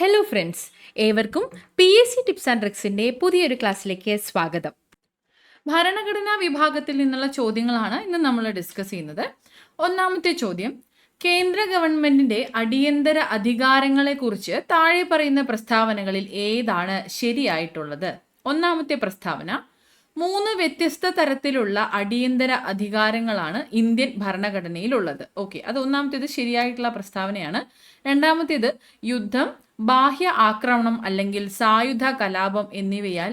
Hello friends, ഏവർക്കും PSC tips and ട്രിക്സിൻ്റെ പുതിയൊരു ക്ലാസ്സിലേക്ക് സ്വാഗതം. ഭരണഘടനാ വിഭാഗത്തിൽ നിന്നുള്ള ചോദ്യങ്ങളാണ് ഇന്ന് നമ്മൾ ഡിസ്കസ് ചെയ്യുന്നത്. ഒന്നാമത്തെ ചോദ്യം, കേന്ദ്ര ഗവൺമെന്റിന്റെ അടിയന്തര അധികാരങ്ങളെക്കുറിച്ച് താഴെ പറയുന്ന പ്രസ്താവനകളിൽ ഏതാണ് ശരിയായിട്ടുള്ളത്? ഒന്നാമത്തെ പ്രസ്താവന, 3 വ്യത്യസ്ത തരത്തിലുള്ള അടിയന്തര അധികാരങ്ങളാണ് ഇന്ത്യൻ ഭരണഘടനയിലുള്ളത്. ഓക്കെ, അത് ഒന്നാമത്തേത് ശരിയായിട്ടുള്ള പ്രസ്താവനയാണ്. രണ്ടാമത്തേത്, യുദ്ധം, ബാഹ്യ ആക്രമണം അല്ലെങ്കിൽ സായുധ കലാപം എന്നിവയാൽ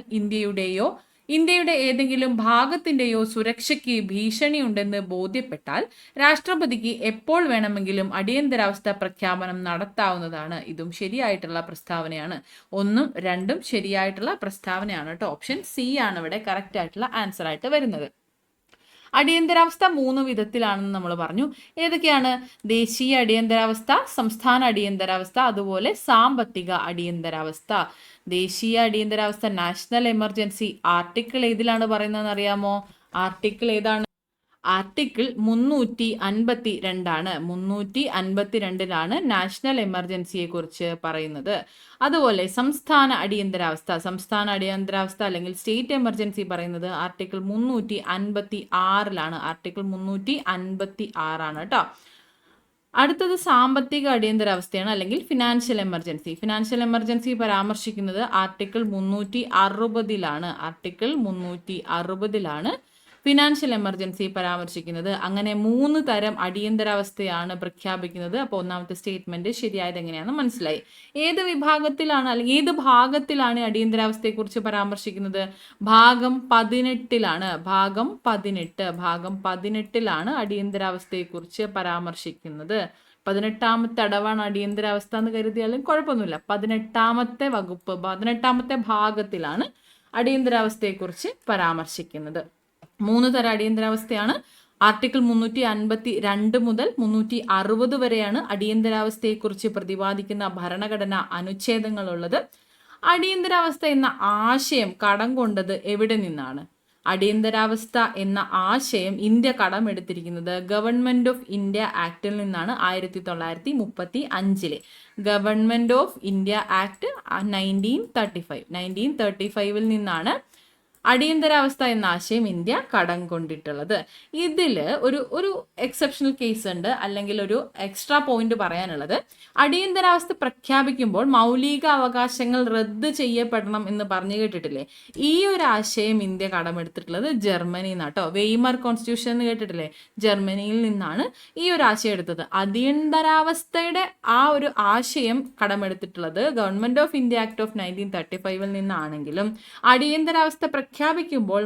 ഇന്ത്യയുടെ ഏതെങ്കിലും ഭാഗത്തിൻ്റെയോ സുരക്ഷയ്ക്ക് ഭീഷണിയുണ്ടെന്ന് ബോധ്യപ്പെട്ടാൽ രാഷ്ട്രപതിക്ക് എപ്പോൾ വേണമെങ്കിലും അടിയന്തരാവസ്ഥ പ്രഖ്യാപനം നടത്താവുന്നതാണ്. ഇതും ശരിയായിട്ടുള്ള പ്രസ്താവനയാണ്. 1ഉം 2ഉം ശരിയായിട്ടുള്ള പ്രസ്താവനയാണ് കേട്ടോ. ഓപ്ഷൻ സി ആണ് ഇവിടെ കറക്റ്റ് ആയിട്ടുള്ള ആൻസർ ആയിട്ട് വരുന്നത്. അടിയന്തരാവസ്ഥ 3 വിധത്തിലാണെന്ന് നമ്മൾ പറഞ്ഞു. ഏതൊക്കെയാണ്? ദേശീയ അടിയന്തരാവസ്ഥ, സംസ്ഥാന അടിയന്തരാവസ്ഥ, അതുപോലെ സാമ്പത്തിക അടിയന്തരാവസ്ഥ. ദേശീയ അടിയന്തരാവസ്ഥ, നാഷണൽ എമർജൻസി, ആർട്ടിക്കിൾ ഏതിലാണ് പറയുന്നതെന്ന് അറിയാമോ? ആർട്ടിക്കിൾ ഏതാണ്? ആർട്ടിക്കിൾ 352 352 നാഷണൽ എമർജൻസിയെ കുറിച്ച് പറയുന്നത്. അതുപോലെ സംസ്ഥാന അടിയന്തരാവസ്ഥ അല്ലെങ്കിൽ സ്റ്റേറ്റ് എമർജൻസി പറയുന്നത് ആർട്ടിക്കിൾ 356 ആർട്ടിക്കിൾ 356 കേട്ടോ. അടുത്തത് സാമ്പത്തിക അടിയന്തരാവസ്ഥയാണ് അല്ലെങ്കിൽ ഫിനാൻഷ്യൽ എമർജൻസി പരാമർശിക്കുന്നത് ആർട്ടിക്കിൾ 360 ആർട്ടിക്കിൾ 360 ഫിനാൻഷ്യൽ എമർജൻസി പരാമർശിക്കുന്നത്. അങ്ങനെ 3 തരം അടിയന്തരാവസ്ഥയാണ് പ്രഖ്യാപിക്കുന്നത്. അപ്പോൾ ഒന്നാമത്തെ സ്റ്റേറ്റ്മെന്റ് ശരിയായത് എങ്ങനെയാണെന്ന് മനസ്സിലായി. ഏത് വിഭാഗത്തിലാണ് അല്ലെങ്കിൽ ഏത് ഭാഗത്തിലാണ് അടിയന്തരാവസ്ഥയെക്കുറിച്ച് പരാമർശിക്കുന്നത്? ഭാഗം 18 ഭാഗം 18 അടിയന്തരാവസ്ഥയെക്കുറിച്ച് പരാമർശിക്കുന്നത്. 18ാമത്തെ അടവാണ് അടിയന്തരാവസ്ഥ എന്ന് കരുതിയാലും കുഴപ്പമൊന്നുമില്ല. 18ാമത്തെ വകുപ്പ് 18ാമത്തെ ഭാഗത്തിലാണ് അടിയന്തരാവസ്ഥയെക്കുറിച്ച് പരാമർശിക്കുന്നത്. 3 തരം അടിയന്തരാവസ്ഥയാണ്. ആർട്ടിക്കിൾ 352 മുതൽ 360 വരെയാണ് അടിയന്തരാവസ്ഥയെക്കുറിച്ച് പ്രതിപാദിക്കുന്ന ഭരണഘടനാ അനുച്ഛേദങ്ങളുള്ളത്. അടിയന്തരാവസ്ഥ എന്ന ആശയം കടം കൊണ്ടത് എവിടെ നിന്നാണ്? അടിയന്തരാവസ്ഥ എന്ന ആശയം ഇന്ത്യ കടമെടുത്തിരിക്കുന്നത് ഗവൺമെന്റ് ഓഫ് ഇന്ത്യ ആക്ടിൽ നിന്നാണ്. 1935 ഗവൺമെന്റ് ഓഫ് ഇന്ത്യ ആക്ട് 1935 നിന്നാണ് അടിയന്തരാവസ്ഥ എന്ന ആശയം ഇന്ത്യ കടം കൊണ്ടിട്ടുള്ളത്. ഇതിൽ ഒരു എക്സെപ്ഷണൽ കേസ് ഉണ്ട്, അല്ലെങ്കിൽ ഒരു എക്സ്ട്രാ പോയിന്റ് പറയാനുള്ളത്, അടിയന്തരാവസ്ഥ പ്രഖ്യാപിക്കുമ്പോൾ മൗലിക അവകാശങ്ങൾ റദ്ദ് ചെയ്യപ്പെടണം എന്ന് പറഞ്ഞു കേട്ടിട്ടില്ലേ? ഈ ഒരു ആശയം ഇന്ത്യ കടമെടുത്തിട്ടുള്ളത് ജർമ്മനിയിൽ നിന്നാട്ടോ. വെയ്മർ കോൺസ്റ്റിറ്റ്യൂഷൻ എന്ന് കേട്ടിട്ടില്ലേ? ജർമ്മനിയിൽ നിന്നാണ് ഈ ഒരു ആശയം എടുത്തത്. അടിയന്തരാവസ്ഥയുടെ ആ ഒരു ആശയം കടമെടുത്തിട്ടുള്ളത് government of India act of 1935 നിന്നാണെങ്കിലും അടിയന്തരാവസ്ഥ പ്രഖ്യാപിക്കുമ്പോൾ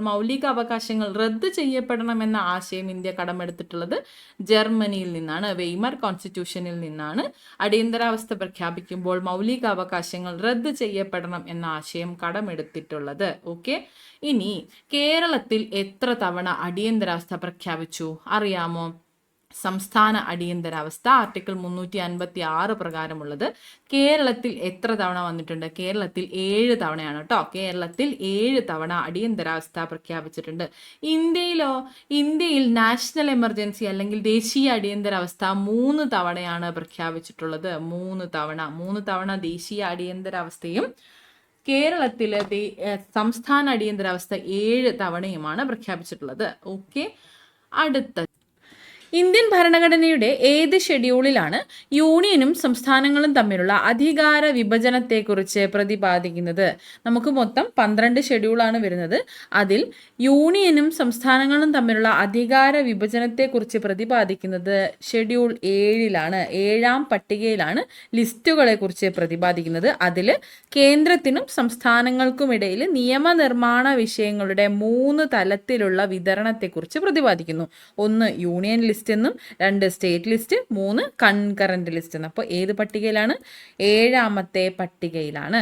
മൗലിക അവകാശങ്ങൾ റദ്ദ് ചെയ്യപ്പെടണമെന്ന ആശയം ഇന്ത്യ കടമെടുത്തിട്ടുള്ളത് ജർമ്മനിയിൽ നിന്നാണ്. വെയ്മർ കോൺസ്റ്റിറ്റ്യൂഷനിൽ നിന്നാണ് അടിയന്തരാവസ്ഥ പ്രഖ്യാപിക്കുമ്പോൾ മൗലിക അവകാശങ്ങൾ റദ്ദ് ചെയ്യപ്പെടണം എന്ന ആശയം കടമെടുത്തിട്ടുള്ളത്. ഓക്കെ, ഇനി കേരളത്തിൽ എത്ര തവണ അടിയന്തരാവസ്ഥ പ്രഖ്യാപിച്ചു അറിയാമോ? സംസ്ഥാന അടിയന്തരാവസ്ഥ ആർട്ടിക്കിൾ 356 പ്രകാരമുള്ളത് കേരളത്തിൽ എത്ര തവണ വന്നിട്ടുണ്ട്? കേരളത്തിൽ 7 തവണയാണ് കേട്ടോ. കേരളത്തിൽ 7 തവണ അടിയന്തരാവസ്ഥ പ്രഖ്യാപിച്ചിട്ടുണ്ട്. ഇന്ത്യയിൽ നാഷണൽ എമർജൻസി അല്ലെങ്കിൽ ദേശീയ അടിയന്തരാവസ്ഥ 3 തവണയാണ് പ്രഖ്യാപിച്ചിട്ടുള്ളത്. 3 തവണ ദേശീയ അടിയന്തരാവസ്ഥയും കേരളത്തിലെ സംസ്ഥാന അടിയന്തരാവസ്ഥ 7 തവണയുമാണ് പ്രഖ്യാപിച്ചിട്ടുള്ളത്. ഓക്കെ, അടുത്ത, ഇന്ത്യൻ ഭരണഘടനയുടെ ഏത് ഷെഡ്യൂളിലാണ് യൂണിയനും സംസ്ഥാനങ്ങളും തമ്മിലുള്ള അധികാര വിഭജനത്തെക്കുറിച്ച് പ്രതിപാദിക്കുന്നത്? നമുക്ക് മൊത്തം 12 ഷെഡ്യൂളാണ് വരുന്നത്. അതിൽ യൂണിയനും സംസ്ഥാനങ്ങളും തമ്മിലുള്ള അധികാര വിഭജനത്തെക്കുറിച്ച് പ്രതിപാദിക്കുന്നത് ഷെഡ്യൂൾ 7ലാണ്. 7ാം പട്ടികയിലാണ് ലിസ്റ്റുകളെ കുറിച്ച് പ്രതിപാദിക്കുന്നത്. അതിൽ കേന്ദ്രത്തിനും സംസ്ഥാനങ്ങൾക്കുമിടയിൽ നിയമനിർമ്മാണ വിഷയങ്ങളുടെ 3 തലത്തിലുള്ള വിതരണത്തെക്കുറിച്ച് പ്രതിപാദിക്കുന്നു. 1 യൂണിയൻ ലിസ്റ്റ് എന്നും, 2 സ്റ്റേറ്റ് ലിസ്റ്റ്, 3 കൺകറന്റ് ലിസ്റ്റ് എന്നും. അപ്പോൾ ഏത് പട്ടികയിലാണ്? 7ാമത്തെ പട്ടികയിലാണ്.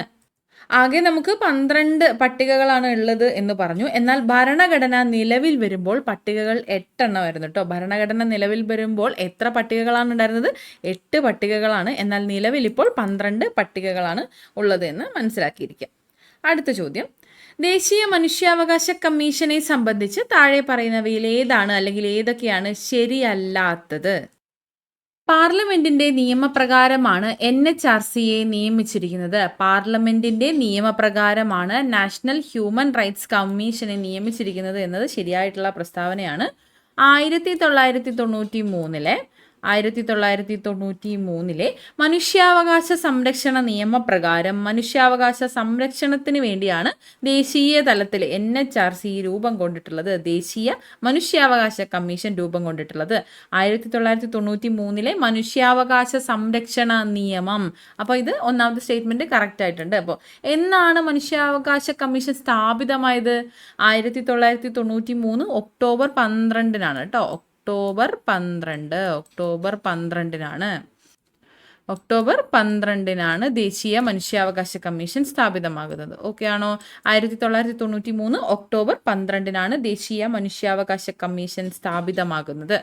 ആകെ നമുക്ക് 12 പട്ടികകളാണ് ഉള്ളത് എന്ന് പറഞ്ഞു. എന്നാൽ ഭരണഘടന നിലവിൽ വരുമ്പോൾ പട്ടികകൾ 8 എണ്ണമായിരുന്നു കേട്ടോ. ഭരണഘടന നിലവിൽ വരുമ്പോൾ എത്ര പട്ടികകളാണ് ഉണ്ടായിരുന്നത്? 8 പട്ടികകളാണ്. എന്നാൽ നിലവിൽ ഇപ്പോൾ 12 പട്ടികകളാണ് ഉള്ളത് എന്ന് മനസ്സിലാക്കിയിരിക്കുക. അടുത്ത ചോദ്യം, ദേശീയ മനുഷ്യാവകാശ കമ്മീഷനെ സംബന്ധിച്ച് താഴെ പറയുന്നവയിൽ ഏതാണ് അല്ലെങ്കിൽ ഏതൊക്കെയാണ് ശരിയല്ലാത്തത്? പാർലമെന്റിന്റെ നിയമപ്രകാരമാണ് NHRCയെ നിയമിച്ചിരിക്കുന്നത്. പാർലമെന്റിന്റെ നിയമപ്രകാരമാണ് നാഷണൽ ഹ്യൂമൻ റൈറ്റ്സ് കമ്മീഷനെ നിയമിച്ചിരിക്കുന്നത് എന്നത് ശരിയായിട്ടുള്ള പ്രസ്താവനയാണ്. 1993 മനുഷ്യാവകാശ സംരക്ഷണ നിയമപ്രകാരം മനുഷ്യാവകാശ സംരക്ഷണത്തിന് വേണ്ടിയാണ് ദേശീയ തലത്തിൽ NHRC രൂപം കൊണ്ടിട്ടുള്ളത്. ദേശീയ മനുഷ്യാവകാശ കമ്മീഷൻ രൂപം കൊണ്ടിട്ടുള്ളത് 1993 മനുഷ്യാവകാശ സംരക്ഷണ നിയമം. അപ്പോൾ ഇത് ഒന്നാമത്തെ സ്റ്റേറ്റ്മെന്റ് കറക്റ്റ് ആയിട്ടുണ്ട്. അപ്പോൾ എന്നാണ് മനുഷ്യാവകാശ കമ്മീഷൻ സ്ഥാപിതമായത്? 1993 ഒക്ടോബർ 12-നാണ് കേട്ടോ. ഒക്ടോബർ 12-നാണ് ദേശീയ മനുഷ്യാവകാശ കമ്മീഷൻ സ്ഥാപിതമാകുന്നത്. ഓക്കെ ആണോ? 1993 ഒക്ടോബർ 12-നാണ് ദേശീയ മനുഷ്യാവകാശ കമ്മീഷൻ സ്ഥാപിതമാകുന്നത്.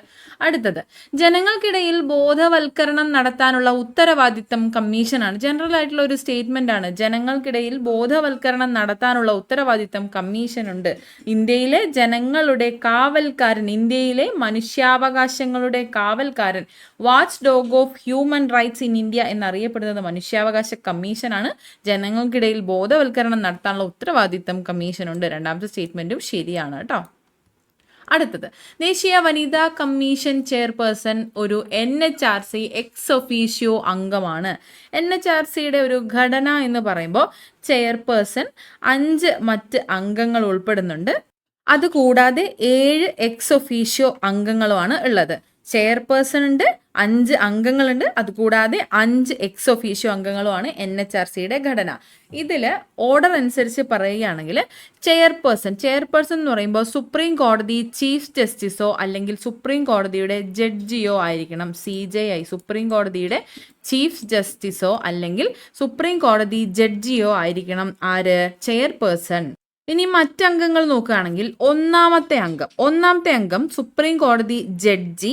അടുത്തത്, ജനങ്ങൾക്കിടയിൽ ബോധവൽക്കരണം നടത്താനുള്ള ഉത്തരവാദിത്തം കമ്മീഷനാണ്. ജനറൽ ആയിട്ടുള്ള ഒരു സ്റ്റേറ്റ്മെന്റ് ആണ്. ജനങ്ങൾക്കിടയിൽ ബോധവൽക്കരണം നടത്താനുള്ള ഉത്തരവാദിത്തം കമ്മീഷനുണ്ട്. ഇന്ത്യയിലെ ജനങ്ങളുടെ കാവൽക്കാരൻ, ഇന്ത്യയിലെ മനുഷ്യാവകാശങ്ങളുടെ കാവൽക്കാരൻ, watchdog of human rights in India എന്നറിയപ്പെടുന്നത് മനുഷ്യാവകാശ കമ്മീഷനാണ്. ജനങ്ങൾക്കിടയിൽ ബോധവൽക്കരണം നടത്താനുള്ള ഉത്തരവാദിത്തം കമ്മീഷനുണ്ട്. രണ്ടാമത്തെ സ്റ്റേറ്റ്മെന്റും ശരിയാണ് കേട്ടോ. അടുത്തത്, ദേശീയ വനിതാ കമ്മീഷൻ ചെയർപേഴ്സൺ ഒരു NHRC എക്സ് ഒഫീഷ്യോ അംഗമാണ്. NHRCയുടെ ഒരു ഘടന എന്ന് പറയുമ്പോൾ ചെയർപേഴ്സൺ 5 മറ്റ് അംഗങ്ങൾ ഉൾപ്പെടുന്നുണ്ട്. അതുകൂടാതെ 7 എക്സ് ഒഫീഷ്യോ അംഗങ്ങളുമാണ് ഉള്ളത്. ചെയർപേഴ്സൺ ഉണ്ട്, 5 അംഗങ്ങളുണ്ട്, അതുകൂടാതെ 5 എക്സ് ഒഫീഷ്യോ അംഗങ്ങളുമാണ് NHRCയുടെ ഘടന. ഇതിൽ ഓർഡർ അനുസരിച്ച് പറയുകയാണെങ്കിൽ ചെയർപേഴ്സൺ എന്ന് പറയുമ്പോൾ സുപ്രീം കോടതി ചീഫ് ജസ്റ്റിസോ അല്ലെങ്കിൽ സുപ്രീം കോടതിയുടെ ജഡ്ജിയോ ആയിരിക്കണം. CJI സുപ്രീം കോടതിയുടെ ചീഫ് ജസ്റ്റിസോ അല്ലെങ്കിൽ സുപ്രീം കോടതി ജഡ്ജിയോ ആയിരിക്കണം ആര്? ചെയർപേഴ്സൺ. ഇനി മറ്റംഗങ്ങൾ നോക്കുകയാണെങ്കിൽ ഒന്നാമത്തെ അംഗം സുപ്രീം കോടതി ജഡ്ജി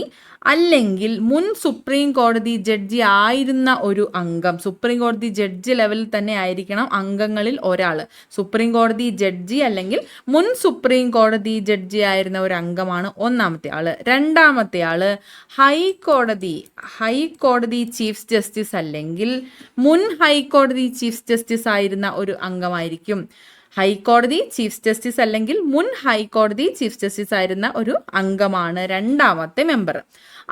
അല്ലെങ്കിൽ മുൻ സുപ്രീം കോടതി ജഡ്ജി ആയിരുന്ന ഒരു അംഗം. സുപ്രീം കോടതി ജഡ്ജി ലെവലിൽ തന്നെ ആയിരിക്കണം അംഗങ്ങളിൽ ഒരാൾ. സുപ്രീം കോടതി ജഡ്ജി അല്ലെങ്കിൽ മുൻ സുപ്രീം കോടതി ജഡ്ജി ആയിരുന്ന ഒരു അംഗമാണ് ഒന്നാമത്തെ ആള്. രണ്ടാമത്തെ ആള് ഹൈക്കോടതി ചീഫ് ജസ്റ്റിസ് അല്ലെങ്കിൽ മുൻ ഹൈക്കോടതി ചീഫ് ജസ്റ്റിസ് ആയിരുന്ന ഒരു അംഗമായിരിക്കും. ഹൈക്കോടതി ചീഫ് ജസ്റ്റിസ് അല്ലെങ്കിൽ മുൻ ഹൈക്കോടതി ചീഫ് ജസ്റ്റിസ് ആയിരുന്ന ഒരു അംഗമാണ് രണ്ടാമത്തെ മെമ്പർ.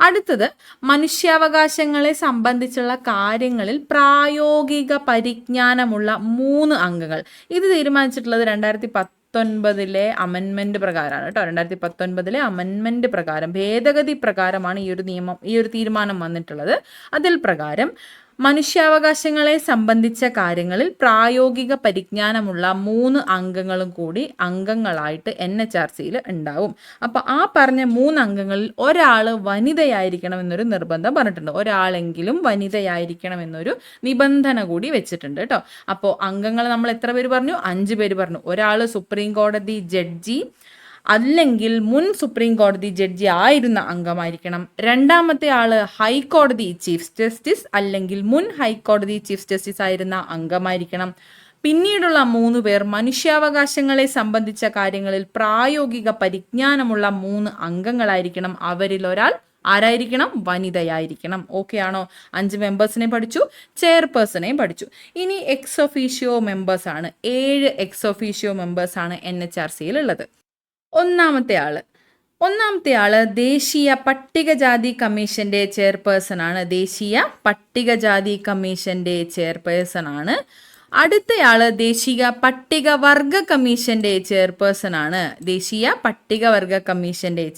അടുത്തത്, മനുഷ്യാവകാശങ്ങളെ സംബന്ധിച്ചുള്ള കാര്യങ്ങളിൽ പ്രായോഗിക പരിജ്ഞാനമുള്ള 3 അംഗങ്ങൾ. ഇത് തീരുമാനിച്ചിട്ടുള്ളത് 2019 അമെൻമെന്റ് പ്രകാരമാണ് കേട്ടോ. 2019 അമെൻമെന്റ് പ്രകാരം, ഭേദഗതി പ്രകാരമാണ് ഈ ഒരു തീരുമാനം വന്നിട്ടുള്ളത്. അതിൽ പ്രകാരം മനുഷ്യാവകാശങ്ങളെ സംബന്ധിച്ച കാര്യങ്ങളിൽ പ്രായോഗിക പരിജ്ഞാനമുള്ള 3 അംഗങ്ങളും കൂടി അംഗങ്ങളായിട്ട് NHRCയിൽ ഉണ്ടാവും. അപ്പോൾ ആ പറഞ്ഞ 3 അംഗങ്ങളിൽ ഒരാൾ വനിതയായിരിക്കണം എന്നൊരു നിർബന്ധം പറഞ്ഞിട്ടുണ്ട്. ഒരാളെങ്കിലും വനിതയായിരിക്കണം എന്നൊരു നിബന്ധന കൂടി വെച്ചിട്ടുണ്ട് കേട്ടോ. അപ്പോൾ അംഗങ്ങൾ നമ്മൾ എത്ര പേര് പറഞ്ഞു? 5 പേര് പറഞ്ഞു. ഒരാൾ സുപ്രീം കോടതി ജഡ്ജി അല്ലെങ്കിൽ മുൻ സുപ്രീം കോടതി ജഡ്ജി ആയിരുന്ന അംഗമായിരിക്കണം. രണ്ടാമത്തെ ആള് ഹൈക്കോടതി ചീഫ് ജസ്റ്റിസ് അല്ലെങ്കിൽ മുൻ ഹൈക്കോടതി ചീഫ് ജസ്റ്റിസ് ആയിരുന്ന അംഗമായിരിക്കണം. പിന്നീടുള്ള 3 പേർ മനുഷ്യാവകാശങ്ങളെ സംബന്ധിച്ച കാര്യങ്ങളിൽ പ്രായോഗിക പരിജ്ഞാനമുള്ള 3 അംഗങ്ങളായിരിക്കണം. അവരിൽ ഒരാൾ ആരായിരിക്കണം? വനിതയായിരിക്കണം. ഓക്കെ ആണോ? 5 മെമ്പേഴ്സിനെ പഠിച്ചു, ചെയർപേഴ്സണെയും പഠിച്ചു. ഇനി എക്സ് ഒഫീഷ്യോ മെമ്പേഴ്സ് ആണ്. 7 എക്സ് ഒഫീഷ്യോ മെമ്പേഴ്സ് ആണ് NHRCയിൽ ഉള്ളത്. ഒന്നാമത്തെ ആള് ദേശീയ പട്ടികജാതി കമ്മീഷന്റെ ചെയർപേഴ്സൺ ആണ്. അടുത്തയാള് ദേശീയ പട്ടികവർഗ കമ്മീഷന്റെ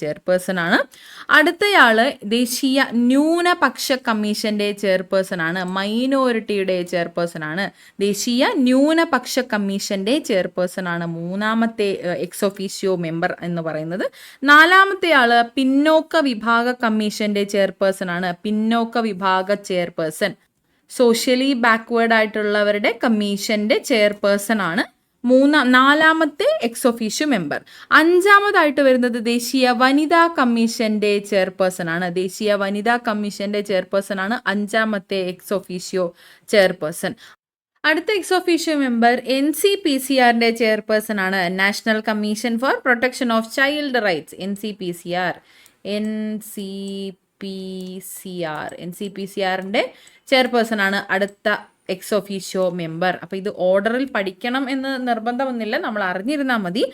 ചെയർപേഴ്സൺ ആണ്. അടുത്തയാള് ദേശീയ ന്യൂനപക്ഷ കമ്മീഷന്റെ ചെയർപേഴ്സൺ ആണ്. മൈനോറിറ്റിയുടെ ചെയർപേഴ്സൺ ആണ്. ദേശീയ ന്യൂനപക്ഷ കമ്മീഷന്റെ ചെയർപേഴ്സൺ ആണ് മൂന്നാമത്തെ എക്സ് ഒഫീഷ്യോ മെമ്പർ എന്ന് പറയുന്നത്. നാലാമത്തെ ആള് പിന്നോക്ക വിഭാഗ കമ്മീഷന്റെ ചെയർപേഴ്സൺ ആണ്. പിന്നോക്ക വിഭാഗ ചെയർപേഴ്സൺ, സോഷ്യലി ബാക്ക്വേർഡ് ആയിട്ടുള്ളവരുടെ കമ്മീഷന്റെ ചെയർപേഴ്സൺ ആണ് നാലാമത്തെ എക്സ് ഒഫീഷ്യോ മെമ്പർ. അഞ്ചാമതായിട്ട് വരുന്നത് ദേശീയ വനിതാ കമ്മീഷന്റെ ചെയർപേഴ്സൺ ആണ്. അഞ്ചാമത്തെ എക്സ് ഒഫീഷ്യോ ചെയർപേഴ്സൺ. അടുത്ത എക്സ് ഒഫീഷ്യോ മെമ്പർ NCPCRന്റെ ചെയർപേഴ്സൺ ആണ്. National commission for protection of child rights, NCPCR. NCPCRന്റെ ചെയർപേഴ്സൺ ആണ് അടുത്ത എക്സ് ഒഫീഷ്യോ മെമ്പർ. അപ്പോൾ ഇത് ഓർഡറിൽ പഠിക്കണം എന്ന് നിർബന്ധമൊന്നുമില്ല, നമ്മൾ അറിഞ്ഞിരുന്നാൽ മതി.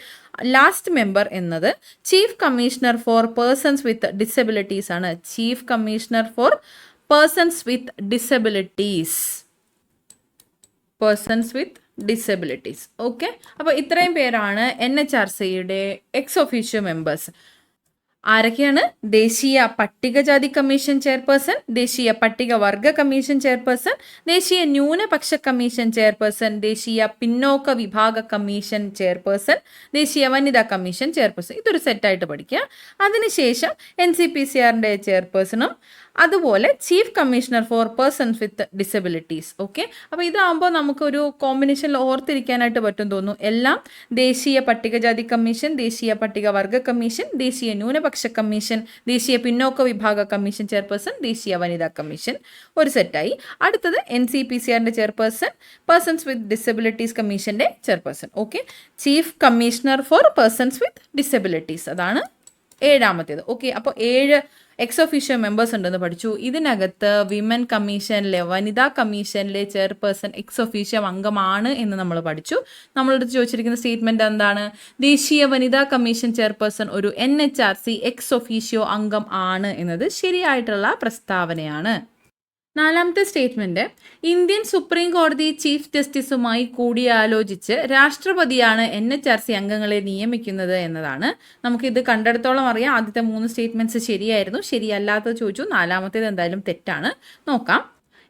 ലാസ്റ്റ് മെമ്പർ എന്നത് chief commissioner for persons with disabilities ആണ്. Chief commissioner for persons with disabilities. Okay, അപ്പോൾ ഇത്രയും പേരാണ് NHRCയുടെ എക്സ് ഒഫീഷ്യോ മെമ്പേഴ്സ്. ആരൊക്കെയാണ്? ദേശീയ പട്ടികജാതി കമ്മീഷൻ ചെയർപേഴ്സൺ, ദേശീയ പട്ടികവർഗ കമ്മീഷൻ ചെയർപേഴ്സൺ, ദേശീയ ന്യൂനപക്ഷ കമ്മീഷൻ ചെയർപേഴ്സൺ, ദേശീയ പിന്നോക്ക വിഭാഗ കമ്മീഷൻ ചെയർപേഴ്സൺ, ദേശീയ വനിതാ കമ്മീഷൻ ചെയർപേഴ്സൺ. ഇതൊരു സെറ്റായിട്ട് പഠിക്കുക. അതിനുശേഷം NCPCRന്റെ ചെയർപേഴ്സണും അതുപോലെ chief commissioner for persons with disabilities. Okay, അപ്പോൾ ഇതാകുമ്പോൾ നമുക്കൊരു കോമ്പിനേഷനിൽ ഓർത്തിരിക്കാനായിട്ട് പറ്റും തോന്നുന്നു. എല്ലാം ദേശീയ പട്ടികജാതി കമ്മീഷൻ, ദേശീയ പട്ടികവർഗ കമ്മീഷൻ, ദേശീയ ന്യൂനപക്ഷ കമ്മീഷൻ, ദേശീയ പിന്നോക്ക വിഭാഗ കമ്മീഷൻ ചെയർപേഴ്സൺ, ദേശീയ വനിതാ കമ്മീഷൻ ഒരു സെറ്റായി. അടുത്തത് NCPCRന്റെ ചെയർപേഴ്സൺ, പേഴ്സൺസ് വിത്ത് ഡിസബിലിറ്റീസ് കമ്മീഷന്റെ chairperson. Okay, chief commissioner for persons with disabilities, അതാണ് ഏഴാമത്തേത്. ഓക്കെ, അപ്പോൾ 7 എക്സ് ഒഫീഷ്യോ മെമ്പേഴ്സ് ഉണ്ടെന്ന് പഠിച്ചു. ഇതിനകത്ത് വിമൻ കമ്മീഷനിലെ വനിതാ കമ്മീഷനിലെ ചെയർപേഴ്സൺ എക്സ് ഒഫീഷ്യോ അംഗമാണ് എന്ന് നമ്മൾ പഠിച്ചു. നമ്മളോട് ചോദിച്ചിരിക്കുന്ന സ്റ്റേറ്റ്മെന്റ് എന്താണ്? ദേശീയ വനിതാ കമ്മീഷൻ ചെയർപേഴ്സൺ ഒരു NHRC എക്സ് ഒഫീഷ്യോ അംഗം ആണ് എന്നത് ശരിയായിട്ടുള്ള പ്രസ്താവനയാണ്. നാലാമത്തെ സ്റ്റേറ്റ്മെന്റ്, ഇന്ത്യൻ സുപ്രീം കോടതി ചീഫ് ജസ്റ്റിസുമായി കൂടിയാലോചിച്ച് രാഷ്ട്രപതിയാണ് NHRC അംഗങ്ങളെ നിയമിക്കുന്നത് എന്നതാണ്. നമുക്കിത് കണ്ടെടുത്തോളം അറിയാം. ആദ്യത്തെ 3 സ്റ്റേറ്റ്മെന്റ്സ് ശരിയായിരുന്നു, ശരിയല്ലാത്തത് ചോദിച്ചു. നാലാമത്തേത് എന്തായാലും തെറ്റാണ്. നോക്കാം.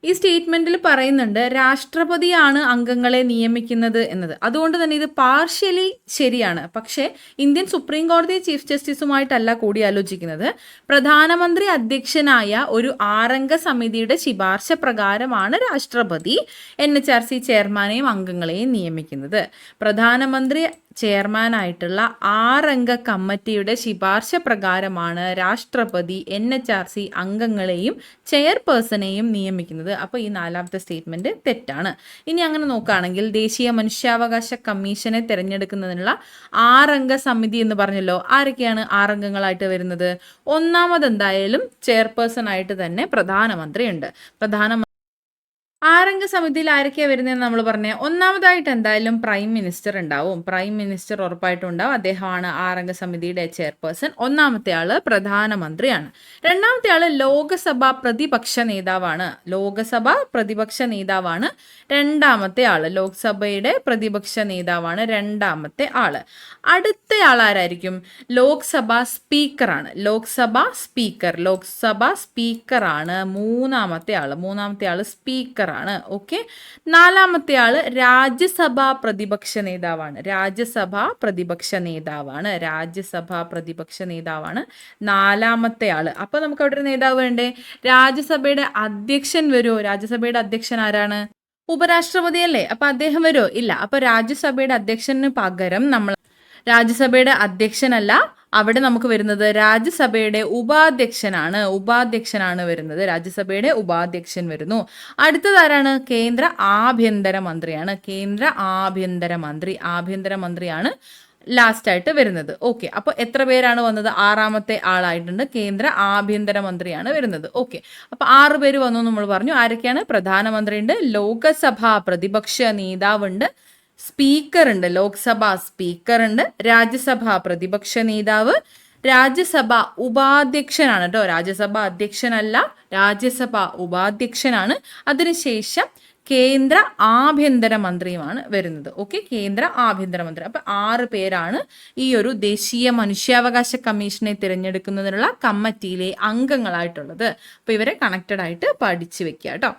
ഈ സ്റ്റേറ്റ്മെന്റിൽ പറയുന്നുണ്ട് രാഷ്ട്രപതിയാണ് അംഗങ്ങളെ നിയമിക്കുന്നത് എന്നത്. അതുകൊണ്ട് തന്നെ ഇത് പാർഷ്യലി ശരിയാണ്. പക്ഷേ ഇന്ത്യൻ സുപ്രീം കോടതി ചീഫ് ജസ്റ്റിസുമായിട്ടല്ല കൂടിയാലോചിക്കുന്നത്. പ്രധാനമന്ത്രി അധ്യക്ഷനായ ഒരു 6 അംഗ സമിതിയുടെ ശുപാർശ പ്രകാരമാണ് രാഷ്ട്രപതി NHRC ചെയർമാനെയും അംഗങ്ങളെയും നിയമിക്കുന്നത്. പ്രധാനമന്ത്രി ചെയർമാനായിട്ടുള്ള 6 അംഗ കമ്മിറ്റിയുടെ ശുപാർശ പ്രകാരമാണ് രാഷ്ട്രപതി NHRC അംഗങ്ങളെയും ചെയർപേഴ്സണെയും നിയമിക്കുന്നത്. അപ്പോൾ ഈ നാലാമത്തെ സ്റ്റേറ്റ്മെന്റ് തെറ്റാണ്. ഇനി അങ്ങനെ നോക്കുകയാണെങ്കിൽ ദേശീയ മനുഷ്യാവകാശ കമ്മീഷനെ തിരഞ്ഞെടുക്കുന്നതിനുള്ള 6 അംഗ സമിതി എന്ന് പറഞ്ഞല്ലോ. ആരൊക്കെയാണ് 6 അംഗങ്ങളായിട്ട് വരുന്നത്? ഒന്നാമത് എന്തായാലും ചെയർപേഴ്സൺ ആയിട്ട് തന്നെ പ്രധാനമന്ത്രി ഉണ്ട്. 6 അംഗ സമിതിയിൽ ആരൊക്കെയാണ് വരുന്നതെന്ന് നമ്മൾ പറഞ്ഞേ. ഒന്നാമതായിട്ട് എന്തായാലും പ്രൈം മിനിസ്റ്റർ ഉണ്ടാവും. പ്രൈം മിനിസ്റ്റർ ഉറപ്പായിട്ടും ഉണ്ടാവും. അദ്ദേഹമാണ് 6 അംഗ സമിതിയുടെ ചെയർപേഴ്സൺ. ഒന്നാമത്തെ ആള് പ്രധാനമന്ത്രിയാണ്. രണ്ടാമത്തെ ആള് ലോകസഭ പ്രതിപക്ഷ നേതാവാണ്. രണ്ടാമത്തെ ആള് ലോക്സഭയുടെ പ്രതിപക്ഷ നേതാവാണ് രണ്ടാമത്തെ ആള്. അടുത്ത ആൾ ആരായിരിക്കും? ലോക്സഭ സ്പീക്കറാണ്. ലോക്സഭ സ്പീക്കറാണ് മൂന്നാമത്തെ ആള് സ്പീക്കർ ആണ്. ഓക്കെ, നാലാമത്തെ ആള് രാജ്യസഭാ പ്രതിപക്ഷ നേതാവാണ്. നാലാമത്തെ ആള്. അപ്പൊ നമുക്ക് അവിടെ ഒരു നേതാവ് വേണ്ടേ? രാജ്യസഭയുടെ അധ്യക്ഷൻ വരുമോ? രാജ്യസഭയുടെ അധ്യക്ഷൻ ആരാണ്? ഉപരാഷ്ട്രപതി അല്ലേ? അപ്പൊ അദ്ദേഹം വരുമോ? ഇല്ല. അപ്പൊ രാജ്യസഭയുടെ അധ്യക്ഷന് പകരം നമ്മൾ രാജ്യസഭയുടെ അധ്യക്ഷനല്ല, അവിടെ നമുക്ക് വരുന്നത് രാജ്യസഭയുടെ ഉപാധ്യക്ഷനാണ് വരുന്നത്. രാജ്യസഭയുടെ ഉപാധ്യക്ഷൻ വരുന്നു. അടുത്തതാരാണ്? കേന്ദ്ര ആഭ്യന്തരമന്ത്രിയാണ്. ആഭ്യന്തരമന്ത്രിയാണ് ലാസ്റ്റ് ആയിട്ട് വരുന്നത്. ഓക്കെ, അപ്പോൾ എത്ര പേരാണ് വന്നത്? 6ാമത്തെ ആളായിട്ടുണ്ട്. കേന്ദ്ര ആഭ്യന്തരമന്ത്രിയാണ് വരുന്നത്. ഓക്കെ, അപ്പോൾ 6 പേര് വന്നു നമ്മൾ പറഞ്ഞു. ആരൊക്കെയാണ്? പ്രധാനമന്ത്രി ഉണ്ട്, ലോകസഭാ പ്രതിപക്ഷ നേതാവുണ്ട്, സ്പീക്കർ ഉണ്ട്, ലോക്സഭ സ്പീക്കർ ഉണ്ട്, രാജ്യസഭാ പ്രതിപക്ഷ നേതാവ്, രാജ്യസഭ ഉപാധ്യക്ഷനാണ് കേട്ടോ. രാജ്യസഭ അധ്യക്ഷനല്ല, രാജ്യസഭ ഉപാധ്യക്ഷനാണ്. അതിനുശേഷം കേന്ദ്ര ആഭ്യന്തരമന്ത്രിയുമാണ് വരുന്നത്. ഓക്കെ, കേന്ദ്ര ആഭ്യന്തരമന്ത്രി. അപ്പൊ 6 പേരാണ് ഈ ഒരു ദേശീയ മനുഷ്യാവകാശ കമ്മീഷനെ തിരഞ്ഞെടുക്കുന്നതിനുള്ള കമ്മിറ്റിയിലെ അംഗങ്ങളായിട്ടുള്ളത്. അപ്പൊ ഇവരെ കണക്റ്റഡ് ആയിട്ട് പഠിച്ചു വെക്കുക കേട്ടോ.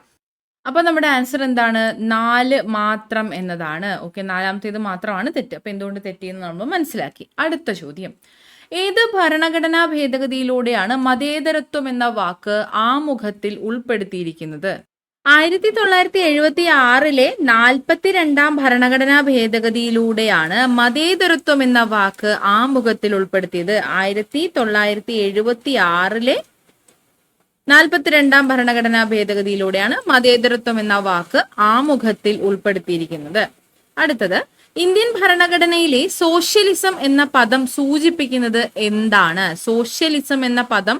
അപ്പൊ നമ്മുടെ ആൻസർ എന്താണ്? 4 മാത്രം എന്നതാണ്. ഓക്കെ, 4ാമത്തേത് മാത്രമാണ് തെറ്റ്. അപ്പൊ എന്തുകൊണ്ട് തെറ്റിയെന്ന് നമ്മൾ മനസ്സിലാക്കി. അടുത്ത ചോദ്യം, ഏത് ഭരണഘടനാ ഭേദഗതിയിലൂടെയാണ് മതേതരത്വം എന്ന വാക്ക് ആമുഖത്തിൽ ഉൾപ്പെടുത്തിയിരിക്കുന്നത്? 1976 42ാം ഭരണഘടനാ ഭേദഗതിയിലൂടെയാണ് മതേതരത്വം എന്ന വാക്ക് ആമുഖത്തിൽ ഉൾപ്പെടുത്തിയത്. 1976 42ാം ഭരണഘടനാ ഭേദഗതിയിലൂടെയാണ് മതേതരത്വം എന്ന വാക്ക് ആമുഖത്തിൽ ഉൾപ്പെടുത്തിയിരിക്കുന്നത്. അടുത്തത്, ഇന്ത്യൻ ഭരണഘടനയിലെ സോഷ്യലിസം എന്ന പദം സൂചിപ്പിക്കുന്നത് എന്താണ്? സോഷ്യലിസം എന്ന പദം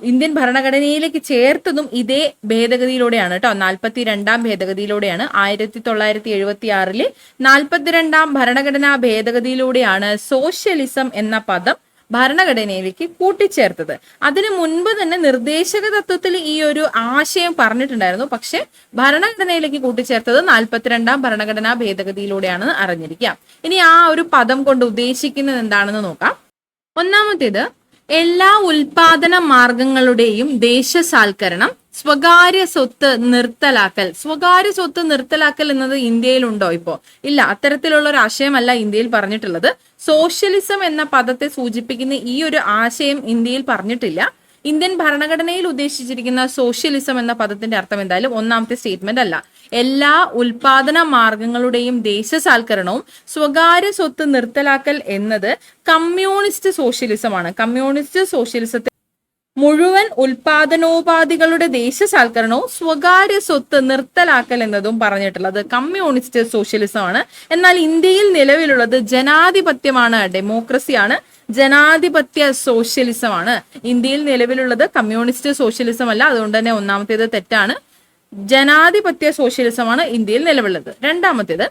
ഇന്ത്യൻ ഭരണഘടനയിലേക്ക് ചേർത്തതും ഇതേ ഭേദഗതിയിലൂടെയാണ് കേട്ടോ. 42ാം ഭേദഗതിയിലൂടെയാണ്. 1976 42ാം ഭരണഘടനാ ഭേദഗതിയിലൂടെയാണ് സോഷ്യലിസം എന്ന പദം ഭരണഘടനയിലേക്ക് കൂട്ടിച്ചേർത്തത്. അതിനു മുൻപ് തന്നെ നിർദ്ദേശക തത്വത്തിൽ ഈ ഒരു ആശയം പറഞ്ഞിട്ടുണ്ടായിരുന്നു. പക്ഷെ ഭരണഘടനയിലേക്ക് കൂട്ടിച്ചേർത്തത് 42ാം ഭരണഘടനാ ഭേദഗതിയിലൂടെയാണെന്ന് അറിഞ്ഞിരിക്കാം. ഇനി ആ ഒരു പദം കൊണ്ട് ഉദ്ദേശിക്കുന്നത് എന്താണെന്ന് നോക്കാം. ഒന്നാമത്തേത്, എല്ലാ ഉൽപാദന മാർഗങ്ങളുടെയും ദേശസാൽക്കരണം, സ്വകാര്യ സ്വത്ത് നിർത്തലാക്കൽ. സ്വകാര്യ സ്വത്ത് നിർത്തലാക്കൽ എന്നത് ഇന്ത്യയിലുണ്ടോ ഇപ്പോ? ഇല്ല, അത്തരത്തിലുള്ള ഒരു ആശയമല്ല ഇന്ത്യയിൽ പറഞ്ഞിട്ടുള്ളത്. സോഷ്യലിസം എന്ന പദത്തെ സൂചിപ്പിക്കുന്ന ഈ ഒരു ആശയം ഇന്ത്യയിൽ പറഞ്ഞിട്ടില്ല. ഇന്ത്യൻ ഭരണഘടനയിൽ ഉദ്ദേശിച്ചിരിക്കുന്ന സോഷ്യലിസം എന്ന പദത്തിന്റെ അർത്ഥം എന്തായാലും ഒന്നാമത്തെ സ്റ്റേറ്റ്മെന്റ് അല്ല. എല്ലാ ഉൽപാദന മാർഗങ്ങളുടെയും ദേശസാൽക്കരണവും സ്വകാര്യ സ്വത്ത് നിർത്തലാക്കൽ എന്നത് കമ്മ്യൂണിസ്റ്റ് സോഷ്യലിസമാണ്. കമ്മ്യൂണിസ്റ്റ് സോഷ്യലിസത്തെ മുഴുവൻ ഉൽപാദനോപാധികളുടെ ദേശസാൽക്കരണവും സ്വകാര്യ സ്വത്ത് നിർത്തലാക്കൽ എന്നതും പറഞ്ഞിട്ടുള്ളത് കമ്മ്യൂണിസ്റ്റ് സോഷ്യലിസമാണ്. എന്നാൽ ഇന്ത്യയിൽ നിലവിലുള്ളത് ജനാധിപത്യമാണ്, ഡെമോക്രസിയാണ്, ജനാധിപത്യ സോഷ്യലിസമാണ്. ഇന്ത്യയിൽ നിലവിലുള്ളത് കമ്മ്യൂണിസ്റ്റ് സോഷ്യലിസം അല്ല. അതുകൊണ്ട് തന്നെ ഒന്നാമത്തേത് തെറ്റാണ്. ജനാധിപത്യ സോഷ്യലിസമാണ് ഇന്ത്യയിൽ നിലവിലുള്ളത്. രണ്ടാമത്തേത്,